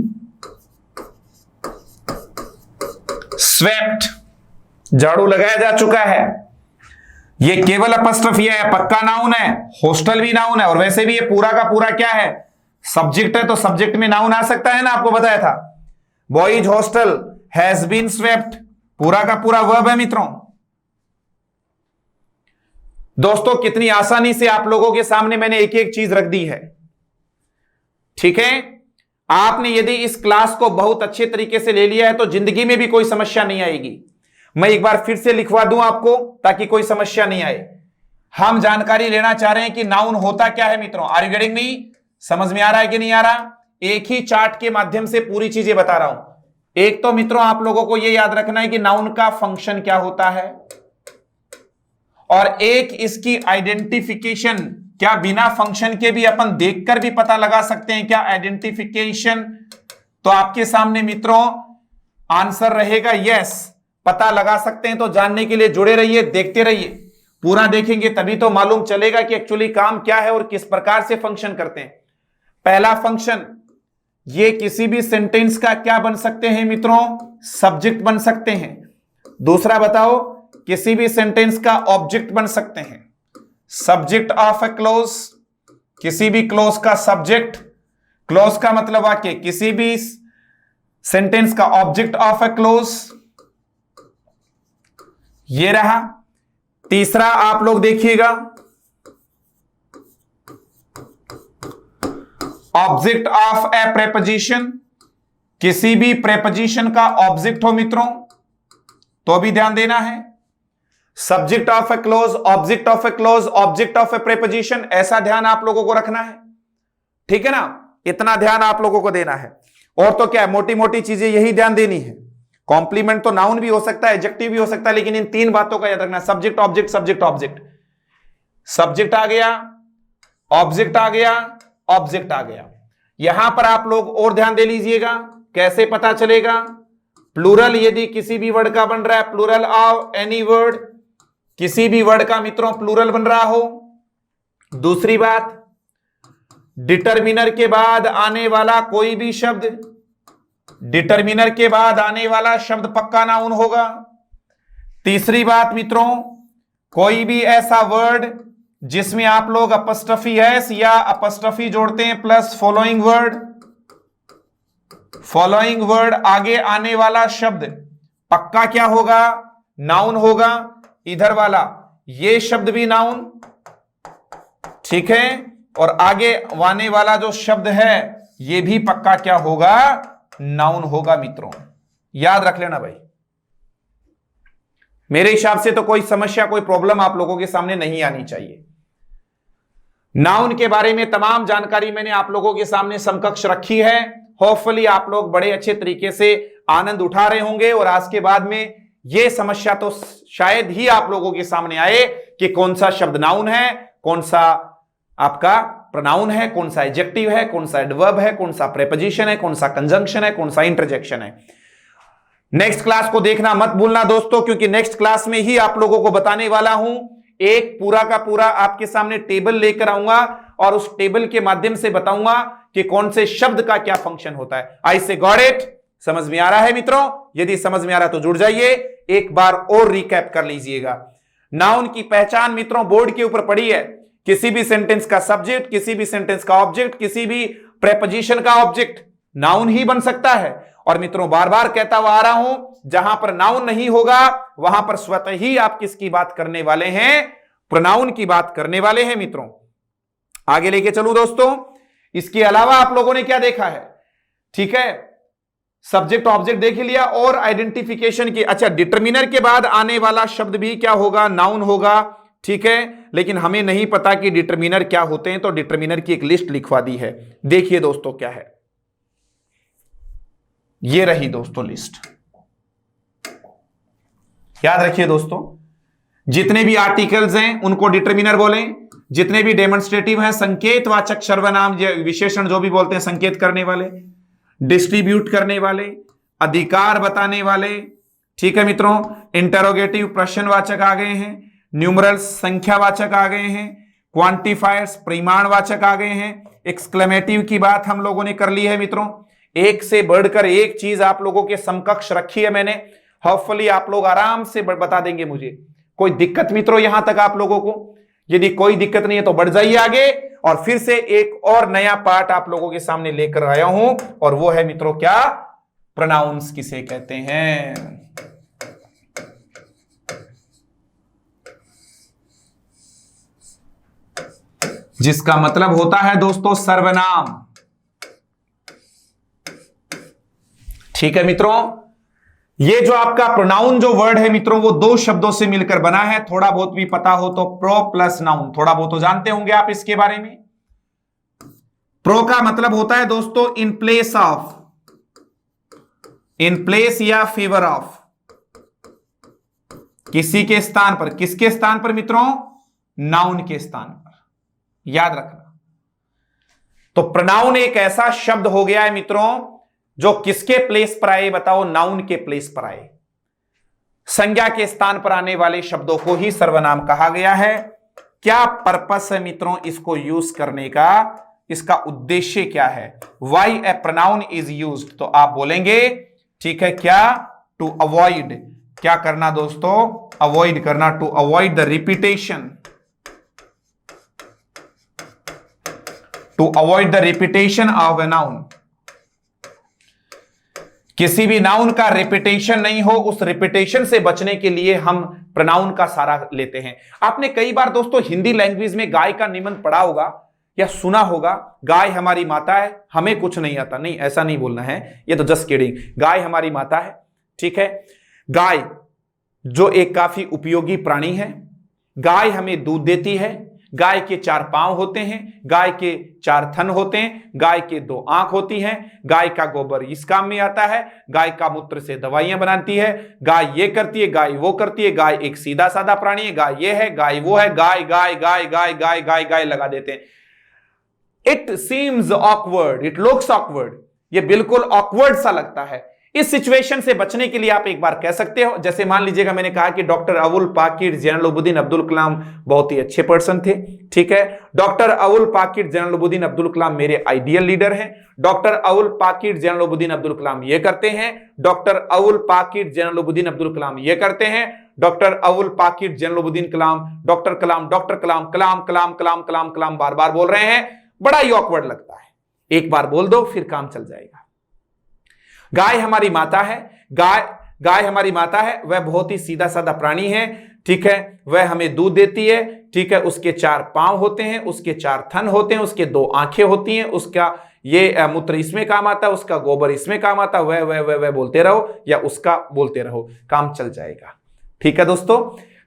swept, झाड़ू लगाया जा चुका है। ये केवल अपस्ट्रफी है, पक्का नाउन है, हॉस्टल भी नाउन है, और वैसे भी ये पूरा का पूरा क्या है, सब्जेक्ट है, तो सब्जेक्ट में नाउन आ सकता है ना, आपको बताया था। Boys hostel has been swept पूरा का पूरा वर्ब है मित्रों। दोस्तों कितनी आसानी से आप लोगों के सामने मैंने एक एक चीज रख दी है। ठीक है, आपने यदि इस क्लास को बहुत अच्छे तरीके से ले लिया है तो जिंदगी में भी कोई समस्या नहीं आएगी। मैं एक बार फिर से लिखवा दूं आपको ताकि कोई समस्या नहीं आए। हम जानकारी लेना चाह रहे हैं कि नाउन होता क्या है मित्रों। Are you getting me? समझ में आ रहा है कि नहीं आ रहा? एक ही चार्ट के माध्यम से पूरी चीजें बता रहा हूं। एक तो मित्रों आप लोगों को यह याद रखना है कि नाउन का फंक्शन क्या होता है, और एक इसकी आइडेंटिफिकेशन, क्या बिना फंक्शन के भी अपन देखकर भी पता लगा सकते हैं क्या आइडेंटिफिकेशन? तो आपके सामने मित्रों आंसर रहेगा यस, पता लगा सकते हैं। तो जानने के लिए जुड़े रहिए, देखते रहिए, पूरा देखेंगे तभी तो मालूम चलेगा कि एक्चुअली काम क्या है और किस प्रकार से फंक्शन करते हैं। पहला फंक्शन, ये किसी भी सेंटेंस का क्या बन सकते हैं मित्रों? सब्जेक्ट बन सकते हैं। दूसरा बताओ, किसी भी सेंटेंस का ऑब्जेक्ट बन सकते हैं, सब्जेक्ट ऑफ ए क्लोज, किसी भी क्लोज का सब्जेक्ट, क्लोज का मतलब वाक्य, किसी भी सेंटेंस का ऑब्जेक्ट ऑफ ए क्लोज, ये रहा। तीसरा आप लोग देखिएगा, ऑब्जेक्ट ऑफ ए प्रेपोजिशन, किसी भी प्रेपोजिशन का ऑब्जेक्ट हो मित्रों तो भी ध्यान देना है। Subject of A close, object of A close, object of A preposition, ऐसा ध्यान आप लोगों को रखना है। ठीक है ना, इतना ध्यान आप लोगों को देना है। और तो क्या है, मोटी मोटी चीजें यही ध्यान देनी है। कॉम्प्लीमेंट तो नाउन भी हो सकता है, एडजेक्टिव भी हो सकता है, लेकिन इन तीन बातों का याद रखना, subject object subject object. Subject आ गया, ऑब्जेक्ट आ गया, ऑब्जेक्ट आ गया। यहां पर आप लोग और ध्यान दे लीजिएगा, कैसे पता चलेगा? प्लूरल यदि किसी भी वर्ड का बन रहा है, प्लूरल ऑफ एनी वर्ड, किसी भी वर्ड का मित्रों प्लूरल बन रहा हो। दूसरी बात, डिटरमिनर के बाद आने वाला कोई भी शब्द, डिटरमिनर के बाद आने वाला शब्द पक्का नाउन होगा। तीसरी बात मित्रों, कोई भी ऐसा वर्ड जिसमें आप लोग अपस्ट्रफी एस या अपस्ट्रफी जोड़ते हैं plus following word, following word आगे आने वाला शब्द पक्का क्या होगा? नाउन होगा। इधर वाला ये शब्द भी नाउन, ठीक है, और आगे आने वाला जो शब्द है ये भी पक्का क्या होगा? नाउन होगा मित्रों। याद रख लेना भाई। मेरे हिसाब से तो कोई समस्या, कोई प्रॉब्लम आप लोगों के सामने नहीं आनी चाहिए। नाउन के बारे में तमाम जानकारी मैंने आप लोगों के सामने समकक्ष रखी है। होपफुली आप लोग बड़े अच्छे तरीके से आनंद उठा रहे होंगे, और आज के बाद में यह समस्या तो शायद ही आप लोगों के सामने आए कि कौन सा शब्द नाउन है, कौन सा आपका प्रोनाउन है, कौन सा एडजेक्टिव है, कौन सा एडवर्ब है, कौन सा प्रेपोजिशन है, कौन सा कंजंक्शन है, कौन सा इंटरजेक्शन है। नेक्स्ट क्लास को देखना मत भूलना दोस्तों, क्योंकि नेक्स्ट क्लास में ही आप लोगों को बताने वाला हूं, एक पूरा का पूरा आपके सामने टेबल लेकर आऊंगा और उस टेबल के माध्यम से बताऊंगा कि कौन से शब्द का क्या फंक्शन होता है। आई से गॉट इट? समझ में आ रहा है मित्रों? यदि समझ में आ रहा है तो जुड़ जाइए, एक बार और रिकैप कर लीजिएगा। नाउन की पहचान मित्रों बोर्ड के ऊपर पड़ी है। किसी भी सेंटेंस का सब्जेक्ट, किसी भी सेंटेंस का ऑब्जेक्ट, किसी भी प्रेपोजिशन का ऑब्जेक्ट नाउन ही बन सकता है। और मित्रों बार बार कहता हुआ आ रहा हूं, जहां पर नाउन नहीं होगा वहां पर स्वतः ही आप किसकी बात करने वाले हैं? प्रोनाउन की बात करने वाले हैं मित्रों। आगे लेके चलूं दोस्तों। इसके अलावा आप लोगों ने क्या देखा है? ठीक है, सब्जेक्ट ऑब्जेक्ट देख लिया और आइडेंटिफिकेशन की। अच्छा, डिटर्मिनर के बाद आने वाला शब्द भी क्या होगा? नाउन होगा। ठीक है, लेकिन हमें नहीं पता कि डिटर्मिनर क्या होते हैं, तो डिटर्मिनर की एक लिस्ट लिखवा दी है। देखिए दोस्तों क्या है, ये रही दोस्तों लिस्ट। याद रखिए दोस्तों, जितने भी आर्टिकल्स हैं उनको डिटर्मिनर बोलें, जितने भी डेमोन्स्ट्रेटिव हैं संकेतवाचक सर्वनाम विशेषण जो भी बोलते हैं, संकेत करने वाले, डिस्ट्रीब्यूट करने वाले, अधिकार बताने वाले। ठीक है मित्रों, इंटरोगेटिव प्रश्नवाचक आ गए हैं, न्यूमरल्स संख्यावाचक आ गए हैं, क्वांटिफायर्स परिमाणवाचक आ गए हैं, एक्सक्लेमेटिव की बात हम लोगों ने कर ली है मित्रों। एक से बढ़कर एक चीज आप लोगों के समकक्ष रखी है मैंने। होपफुली आप लोग आराम से बता देंगे मुझे। कोई दिक्कत मित्रों यहां तक आप लोगों को? यदि कोई दिक्कत नहीं है तो बढ़ जाइए आगे, और फिर से एक और नया पार्ट आप लोगों के सामने लेकर आया हूं, और वो है मित्रों क्या? प्रोनाउंस किसे कहते हैं। जिसका मतलब होता है दोस्तों सर्वनाम। ठीक है मित्रों, ये जो आपका प्रोनाउन जो वर्ड है मित्रों, वो दो शब्दों से मिलकर बना है। थोड़ा बहुत भी पता हो तो प्रो प्लस नाउन, थोड़ा बहुत तो जानते होंगे आप इसके बारे में। प्रो का मतलब होता है दोस्तों in place of, in place या फेवर ऑफ, किसी के स्थान पर। किसके स्थान पर मित्रों? नाउन के स्थान पर। याद रखना। तो प्रोनाउन एक ऐसा शब्द हो गया है मित्रों जो किसके प्लेस पर आए? बताओ, नाउन के प्लेस पर आए। संज्ञा के स्थान पर आने वाले शब्दों को ही सर्वनाम कहा गया है। क्या पर्पस है मित्रों इसको यूज करने का? इसका उद्देश्य क्या है? Why a pronoun is used, तो आप बोलेंगे ठीक है क्या? टू अवॉइड, क्या करना दोस्तों? अवॉइड करना, to avoid the repetition, to avoid the repetition of a noun. किसी भी नाउन का रिपीटेशन नहीं हो, उस रिपीटेशन से बचने के लिए हम प्रोनाउन का सहारा लेते हैं। आपने कई बार दोस्तों हिंदी लैंग्वेज में गाय का निबंध पढ़ा होगा या सुना होगा, गाय हमारी माता है, हमें कुछ नहीं आता। नहीं, ऐसा नहीं बोलना है, ये तो जस्ट किडिंग। गाय हमारी माता है। ठीक है, गाय जो एक काफी उपयोगी प्राणी है, गाय हमें दूध देती है, गाय के 4 पांव होते हैं, गाय के 4 थन होते हैं, गाय के 2 आंख होती हैं, गाय का गोबर इस काम में आता है, गाय का मूत्र से दवाइयां बनाती है, गाय ये करती है, गाय वो करती है, गाय एक सीधा साधा प्राणी है, गाय ये है, गाय वो है, गाय गाय गाय गाय गाय गाय गाय लगा देते हैं। It seems awkward, it looks awkward, ये बिल्कुल ऑकवर्ड सा लगता है। इस सिचुएशन से बचने के लिए आप एक बार कह सकते हो, जैसे मान लीजिएगा मैंने कहा कि डॉक्टर अवुल पाकिर जैनुलब्दीन अब्दुल कलाम बहुत ही अच्छे पर्सन थे। ठीक है, डॉक्टर अवुल पाकिर जैनुलब्दीन अब्दुल कलाम मेरे आइडियल लीडर हैं। डॉक्टर अवुल पाकिर जैनुलब्दीन अब्दुल कलाम ये करते हैं, डॉक्टर अवुल पाकिर जैनुलब्दीन अब्दुल कलाम ये करते हैं, डॉक्टर अवुल पाकिर जैनुलब्दीन कलाम, डॉक्टर कलाम, डॉक्टर कलाम, कलाम कलाम कलाम कलाम कलाम बार बार बोल रहे हैं, बड़ा ही ऑकवर्ड लगता है। एक बार बोल दो फिर काम चल जाएगा। गाय हमारी माता है, गाय हमारी माता है, वह बहुत ही सीधा साधा प्राणी है। ठीक है, वह हमें दूध देती है। ठीक है, उसके 4 पांव होते हैं, उसके 4 थन होते हैं, उसके 2 आंखें होती हैं, उसका ये मूत्र इसमें काम आता है, उसका गोबर इसमें काम आता है, वह बोलते रहो या उसका बोलते रहो, काम चल जाएगा। ठीक है दोस्तों,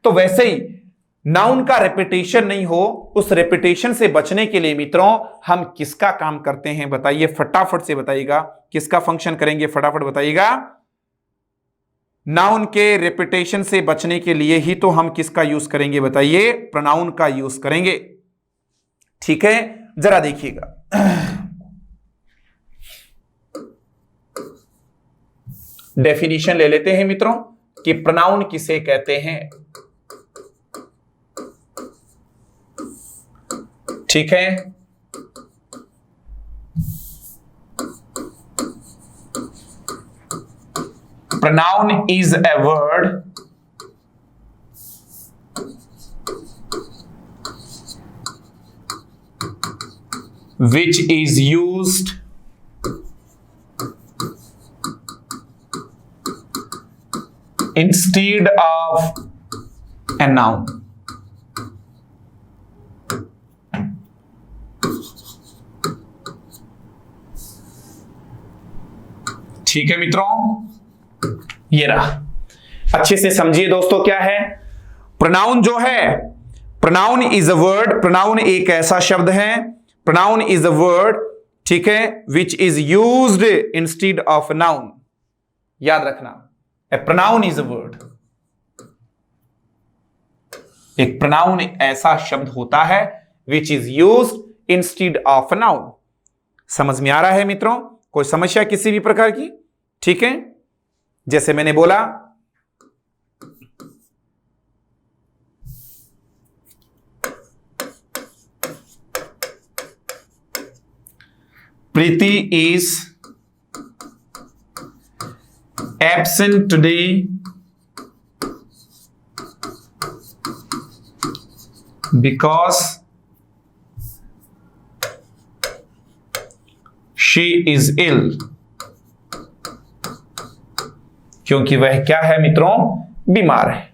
तो वैसे ही नाउन का रेपिटेशन नहीं हो, उस रेपिटेशन से बचने के लिए मित्रों हम किसका काम करते हैं? बताइए, फटाफट से बताइएगा, किसका फंक्शन करेंगे? फटाफट बताइएगा। नाउन के रेपिटेशन से बचने के लिए ही तो हम किसका यूज करेंगे? बताइए, प्रोनाउन का यूज करेंगे। ठीक है, जरा देखिएगा। डेफिनेशन ले लेते हैं मित्रों कि प्रोनाउन किसे कहते हैं। ठीक है, pronoun is a word which is used instead of a noun. ठीक है मित्रों, ये रहा। अच्छे से समझिए दोस्तों, क्या है प्रोनाउन जो है। Pronoun is a word, pronoun एक ऐसा शब्द है, प्रोनाउन इज अ वर्ड, ठीक है, which is used instead of noun. याद रखना, ए प्रोनाउन इज अ वर्ड, एक प्रोनाउन ऐसा शब्द होता है which is used instead of noun. समझ में आ रहा है मित्रों? कोई समस्या किसी भी प्रकार की? ठीक है, जैसे मैंने बोला Preeti is absent today because she is ill, क्योंकि वह क्या है मित्रों? बीमार है।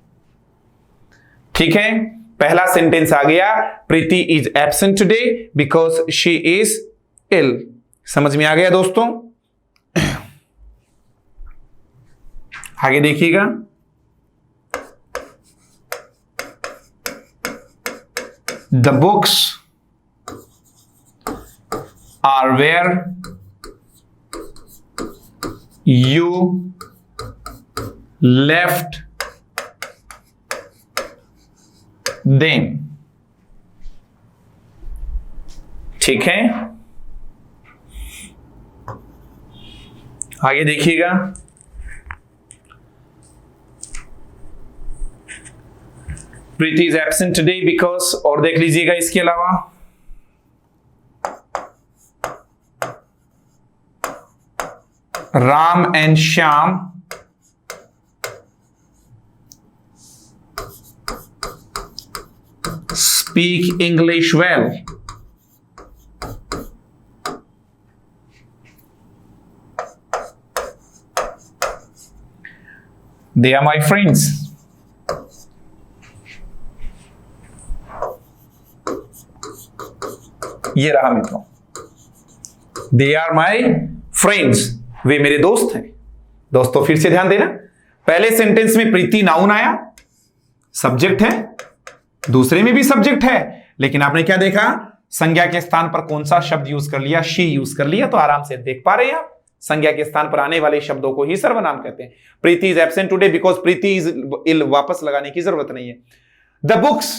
ठीक है, पहला सेंटेंस आ गया, Preeti is absent today because she is ill. समझ में आ गया दोस्तों? आगे देखिएगा, the books are where you left them। ठीक है, आगे देखिएगा, Preeti is absent today because, और देख लीजिएगा इसके अलावा Ram and Shyam speak English well। They are my friends। ये रहा मित्रों, They are my friends, वे मेरे दोस्त हैं। दोस्तों फिर से ध्यान देना, पहले सेंटेंस में प्रीति नाउन आया, सब्जेक्ट है, दूसरे में भी सब्जेक्ट है, लेकिन आपने क्या देखा? संज्ञा के स्थान पर कौन सा शब्द यूज कर लिया? शी यूज कर लिया। तो आराम से देख पा रहे हैं आप, संज्ञा के स्थान पर आने वाले शब्दों को ही सर्वनाम कहते हैं। Preeti is absent today because Preeti is ill, वापस लगाने की जरूरत नहीं है। द बुक्स,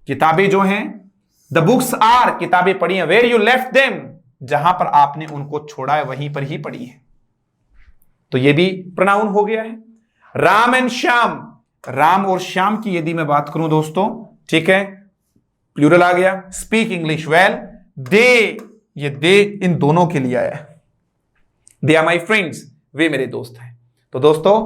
किताबें जो हैं, द बुक्स आर, किताबें पढ़ी हैं, वेयर यू लेफ्ट देम, जहां पर आपने उनको छोड़ा है वहीं पर ही पढ़ी है। तो ये भी प्रोनाउन हो गया है। राम एंड श्याम, राम और श्याम की यदि मैं बात करूं दोस्तों, ठीक है, प्लूरल आ गया। स्पीक इंग्लिश वेल, दे, ये दे इन दोनों के लिए आया है। दे आर माई फ्रेंड्स, वे मेरे दोस्त हैं। तो दोस्तों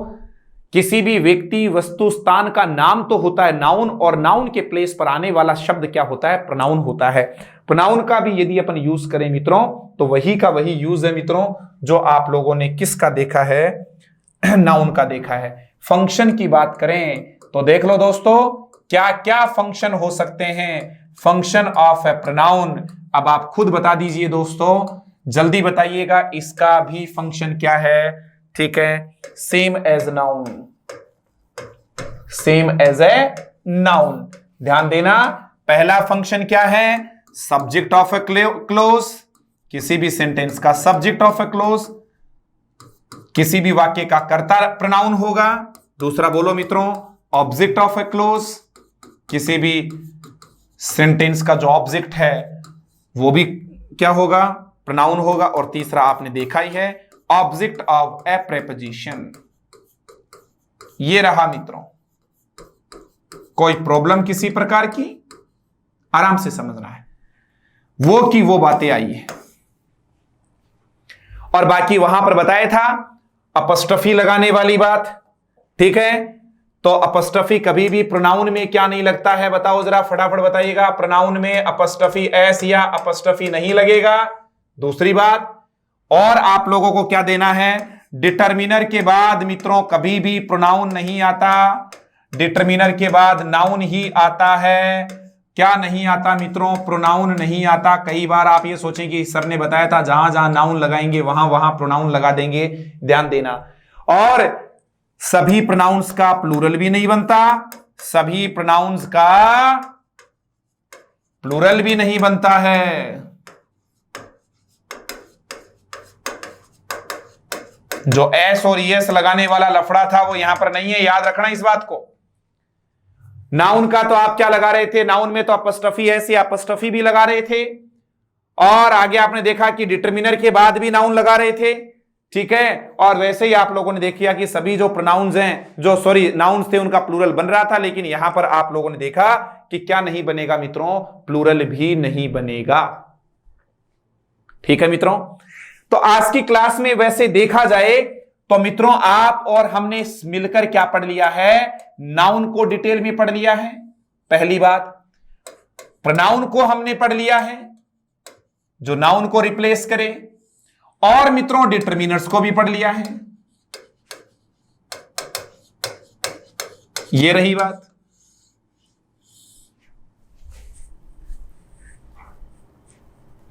किसी भी व्यक्ति, वस्तु, स्थान का नाम तो होता है नाउन, और नाउन के प्लेस पर आने वाला शब्द क्या होता है? प्रोनाउन होता है। प्रोनाउन का भी यदि अपन यूज करें मित्रों, तो वही का वही यूज है मित्रों जो आप लोगों ने किसका देखा है? नाउन का देखा है। फंक्शन की बात करें तो देख लो दोस्तों, क्या क्या फंक्शन हो सकते हैं? फंक्शन ऑफ ए प्रोनाउन, अब आप खुद बता दीजिए दोस्तों, जल्दी बताइएगा, इसका भी फंक्शन क्या है? ठीक है, same as noun, same as a noun. ध्यान देना, पहला फंक्शन क्या है? सब्जेक्ट ऑफ ए क्लोज, किसी भी सेंटेंस का सब्जेक्ट ऑफ ए क्लोज, किसी भी वाक्य का कर्ता प्रोनाउन होगा। दूसरा बोलो मित्रों, ऑब्जेक्ट ऑफ ए क्लोज, किसी भी सेंटेंस का जो ऑब्जेक्ट है वो भी क्या होगा? प्रोनाउन होगा। और तीसरा आपने देखा ही है, ऑब्जेक्ट ऑफ ए प्रेपोजिशन, ये रहा मित्रों, कोई प्रॉब्लम किसी प्रकार की, आराम से समझना है, वो की वो बातें आई है। और बाकी वहां पर बताया था अपस्ट्रफी लगाने वाली बात, ठीक है। तो अपस्ट्रफी कभी भी प्रोनाउन में क्या नहीं लगता है, बताओ जरा फटाफट बताइएगा। प्रोनाउन में अपस्ट्रफी एस या अपस्ट्रफी नहीं लगेगा। दूसरी बात, और आप लोगों को क्या देना है, डिटर्मिनर के बाद मित्रों कभी भी प्रोनाउन नहीं आता, डिटर्मिनर के बाद नाउन ही आता है। क्या नहीं आता मित्रों, प्रोनाउन नहीं आता। कई बार आप ये सोचें कि सर ने बताया था जहां जहां नाउन लगाएंगे वहां वहां प्रोनाउन लगा देंगे, ध्यान देना। और सभी प्रोनाउंस का प्लूरल भी नहीं बनता, सभी प्रोनाउंस का प्लूरल भी नहीं बनता है। जो एस और ईएस लगाने वाला लफड़ा था वो यहां पर नहीं है, याद रखना इस बात को। नाउन का तो आप क्या लगा रहे थे, नाउन में तो अपस्ट्रफी एस या अपस्ट्रफी भी लगा रहे थे, और आगे आपने देखा कि डिटर्मिनर के बाद भी नाउन लगा रहे थे, ठीक है। और वैसे ही आप लोगों ने देखा कि सभी जो प्रोनाउंस हैं, जो सॉरी नाउन्स थे, उनका प्लूरल बन रहा था, लेकिन यहां पर आप लोगों ने देखा कि क्या नहीं बनेगा मित्रों, प्लूरल भी नहीं बनेगा, ठीक है मित्रों। तो आज की क्लास में वैसे देखा जाए तो मित्रों आप और हमने मिलकर क्या पढ़ लिया है, नाउन को डिटेल में पढ़ लिया है। पहली बात, प्रोनाउन को हमने पढ़ लिया है जो नाउन को रिप्लेस करे, और मित्रों डिटर्मिनर्स को भी पढ़ लिया है। ये रही बात।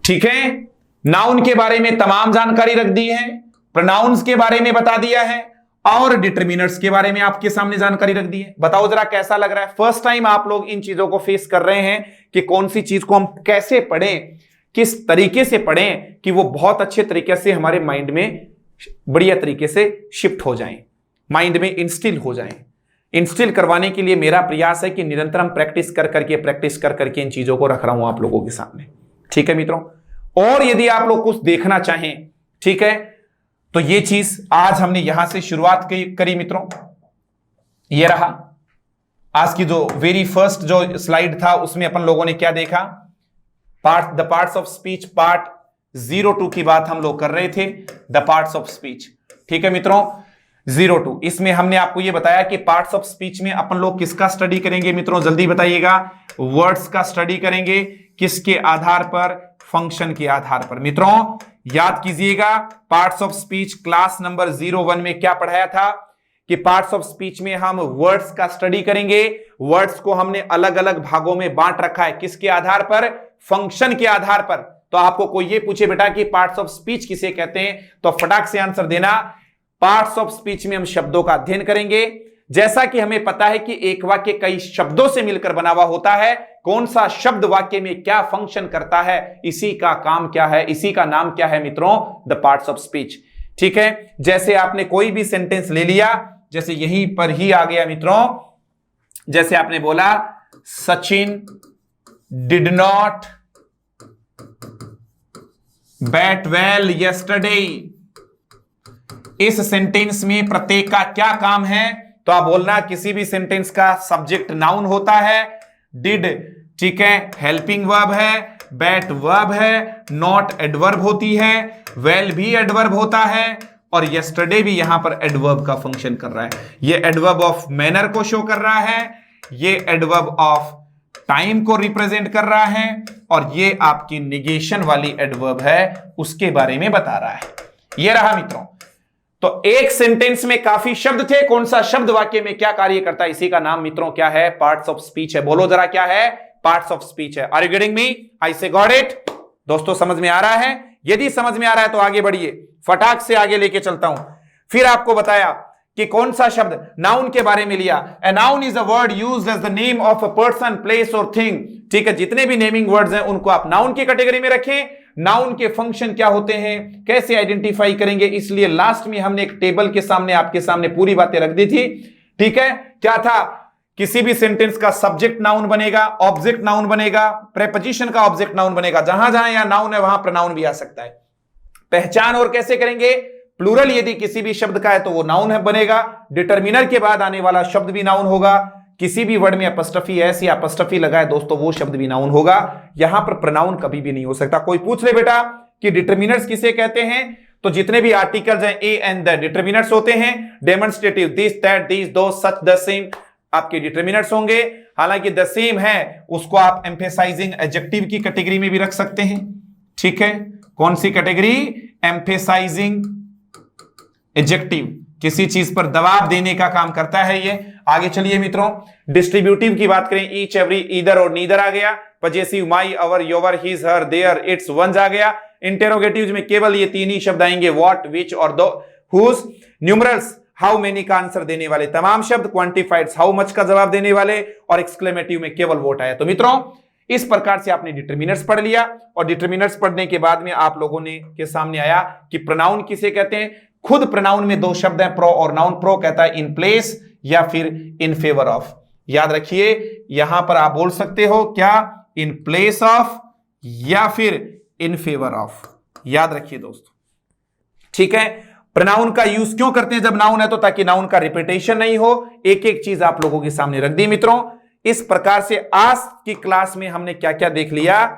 ठीक है, नाउन के बारे में तमाम जानकारी रख दी है, प्रोनाउंस के बारे में बता दिया है, और डिटर्मिनर्स के बारे में आपके सामने जानकारी रख दी है। बताओ जरा कैसा लग रहा है, फर्स्ट टाइम आप लोग इन चीजों को फेस कर रहे हैं कि कौन सी चीज को हम कैसे पढ़ें, किस तरीके से पढ़ें कि वो बहुत अच्छे तरीके से हमारे माइंड में बढ़िया तरीके से शिफ्ट हो जाएं, माइंड में इंस्टिल हो जाएं। इंस्टिल करवाने के लिए मेरा प्रयास है कि निरंतर हम प्रैक्टिस कर करके इन चीजों को रख रहा हूं आप लोगों के सामने, ठीक है मित्रों। और यदि आप लोग कुछ देखना चाहें, ठीक है, तो ये चीज आज हमने यहां से शुरुआत करी मित्रों। ये रहा आज की जो वेरी फर्स्ट जो स्लाइड था, उसमें अपन लोगों ने क्या देखा, the parts of speech part 02 की बात हम लोग कर रहे थे, द पार्ट्स ऑफ स्पीच, ठीक है मित्रों 02। इसमें हमने आपको यह बताया कि पार्ट्स ऑफ स्पीच में अपन लोग किसका स्टडी करेंगे मित्रों, जल्दी बताइएगा। वर्ड्स का स्टडी करेंगे, किसके आधार पर, फंक्शन के आधार पर। मित्रों याद कीजिएगा, parts of speech class number 01 में क्या पढ़ाया था कि पार्ट्स ऑफ स्पीच में हम वर्ड्स का स्टडी करेंगे। वर्ड्स को हमने अलग अलग भागों में बांट रखा है, किसके आधार पर, फंक्शन के आधार पर। तो आपको कोई ये पूछे बेटा कि पार्ट्स ऑफ स्पीच किसे कहते हैं, तो फटाक से आंसर देना, पार्ट्स ऑफ स्पीच में हम शब्दों का अध्ययन करेंगे। जैसा कि हमें पता है कि एक वाक्य कई शब्दों से मिलकर बना हुआ होता है, कौन सा शब्द वाक्य में क्या फंक्शन करता है, इसी का काम क्या है, इसी का नाम क्या है मित्रों, द पार्ट्स ऑफ स्पीच, ठीक है। जैसे आपने कोई भी सेंटेंस ले लिया, जैसे यहीं पर ही आ गया मित्रों, जैसे आपने बोला Sachin did not bat well yesterday. इस सेंटेंस में प्रत्येक का क्या काम है, तो आप बोलना किसी भी सेंटेंस का सब्जेक्ट नाउन होता है, डिड ठीक है हेल्पिंग वर्ब है, बैट वर्ब है, नॉट एडवर्ब होती है, वेल भी एडवर्ब होता है, और यस्टरडे भी यहां पर एडवर्ब का फंक्शन कर रहा है। ये एडवर्ब ऑफ मैनर को शो कर रहा है, ये एडवर्ब ऑफ टाइम को रिप्रेजेंट कर रहा है, और ये आपकी निगेशन वाली एडवर्ब है, उसके बारे में बता रहा है। ये रहा मित्रों। तो एक सेंटेंस में काफी शब्द थे, कौन सा शब्द वाक्य में क्या कार्य करता है, इसी का नाम मित्रों क्या है, पार्ट्स ऑफ स्पीच है। बोलो जरा क्या है, पार्ट्स ऑफ स्पीच है। आर यू गेटिंग मी, आई से गॉट इट। दोस्तों समझ में आ रहा है, यदि समझ में आ रहा है तो आगे बढ़िए, फटाक से आगे लेके चलता हूं। फिर आपको बताया कि कौन सा शब्द, नाउन के बारे में लिया। A noun is a word used as the name of a person, place और थिंग, ठीक है। जितने भी नेमिंग वर्ड्स हैं उनको आप नाउन की कैटेगरी में रखें। नाउन के फंक्शन क्या होते हैं, कैसे आइडेंटिफाई करेंगे, इसलिए लास्ट में हमने एक टेबल के सामने आपके सामने पूरी बातें रख दी थी, ठीक है। क्या था, किसी भी सेंटेंस का सब्जेक्ट नाउन बनेगा, ऑब्जेक्ट नाउन बनेगा, प्रेपोजिशन का ऑब्जेक्ट नाउन बनेगा, जहां जहां यहां नाउन है वहां प्रोनाउन भी आ सकता है। पहचान और कैसे करेंगे, प्लूरल यदि किसी भी शब्द का है तो वो नाउन है बनेगा। डिटर्मिनर के बाद आने वाला शब्द भी नाउन होगा। किसी भी वर्ड में अपस्ट्रफी एस या अपस्ट्रफी लगा है दोस्तों, वो शब्द भी नाउन होगा। यहां पर प्रोनाउन कभी भी नहीं हो सकता। कोई पूछ ले बेटा कि डिटर्मिनर्स किसे कहते हैं, तो जितने भी आर्टिकल्स हैं ए एंड द डिटर्मिनर्स होते हैं। डेमोन्स्ट्रेटिव दिस दैट दिस दो सच द सेम आपके डिटर्मिनर्स होंगे। हालांकि द सेम है उसको आप एम्फेसाइजिंग एडजेक्टिव की कैटेगरी में भी रख सकते हैं। ठीक है, कौन सी कैटेगरी? एम्फेसाइजिंग एडजेक्टिव, किसी चीज पर दबाव देने का काम करता है ये। आगे चलिए मित्रों, डिस्ट्रीब्यूटिव की बात करें, ईच एवरी ईदर और नीदर आ गया। Possessive my our your his her their its ones आ गया। इंटेरोगेटिव में केवल ये तीन ही शब्द आएंगे, व्हाट विच और दो हुज। न्यूमरल्स हाउ मेनी का आंसर देने वाले तमाम शब्द, क्वांटिफाइड्स हाउ मच का जवाब देने वाले, और एक्सक्लेमेटिव में केवल वोट आया। तो मित्रों इस प्रकार से आपने डिटर्मिनर्स पढ़ लिया, और डिटर्मिनर्स पढ़ने के बाद में आप लोगों ने के सामने आया कि प्रोनाउन किसे कहते हैं। खुद प्रोनाउन में दो शब्द हैं, प्रो और नाउन। प्रो कहता है इन प्लेस या फिर इन फेवर ऑफ। याद रखिए यहां पर आप बोल सकते हो क्या, इन प्लेस ऑफ या फिर इन फेवर ऑफ। याद रखिए दोस्तों, ठीक है। प्रोनाउन का यूज क्यों करते हैं जब नाउन है, तो ताकि नाउन का रिपीटेशन नहीं हो। एक एक चीज आप लोगों के सामने रख दी मित्रों। इस प्रकार से आज की क्लास में हमने क्या क्या देख लिया,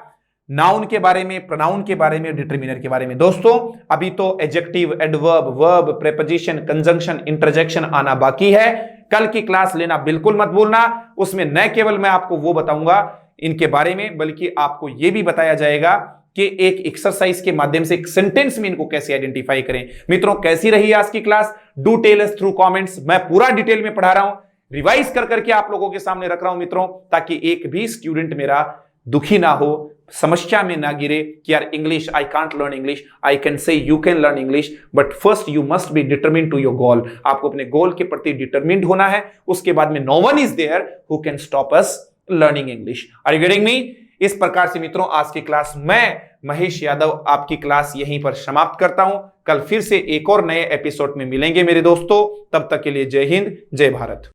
नाउन के बारे में, प्रोनाउन के बारे में, डिटर्मिनर के बारे में। दोस्तों अभी तो adjective, adverb, verb, preposition, conjunction, interjection आना बाकी है। कल की क्लास लेना बिल्कुल मत भूलना। उसमें न केवल मैं आपको वो बताऊंगा इनके बारे में, बल्कि आपको यह भी बताया जाएगा कि एक एक्सरसाइज के माध्यम से एक सेंटेंस में इनको कैसे आइडेंटिफाई करें। मित्रों कैसी रही आज की class? Do tell us through comments. मैं पूरा डिटेल में पढ़ा रहा हूं, रिवाइज कर करके आप लोगों के सामने रख रहा हूं मित्रों, ताकि एक भी स्टूडेंट मेरा दुखी ना हो, समस्या में ना गिरे कि यार English, I can't learn English. I can say you can learn English, but first you must be determined to your goal. आपको अपने गोल के प्रति डिटरमिन्ड होना है। उसके बाद में no one is there who can stop us learning English. Are you getting me? इस प्रकार से मित्रों आज की क्लास मैं महेश यादव आपकी क्लास यहीं पर समाप्त करता हूं। कल फिर से एक और नए एपिसोड में मिलेंगे मेरे दोस्तों। तब तक के लिए जय हिंद, जय भारत।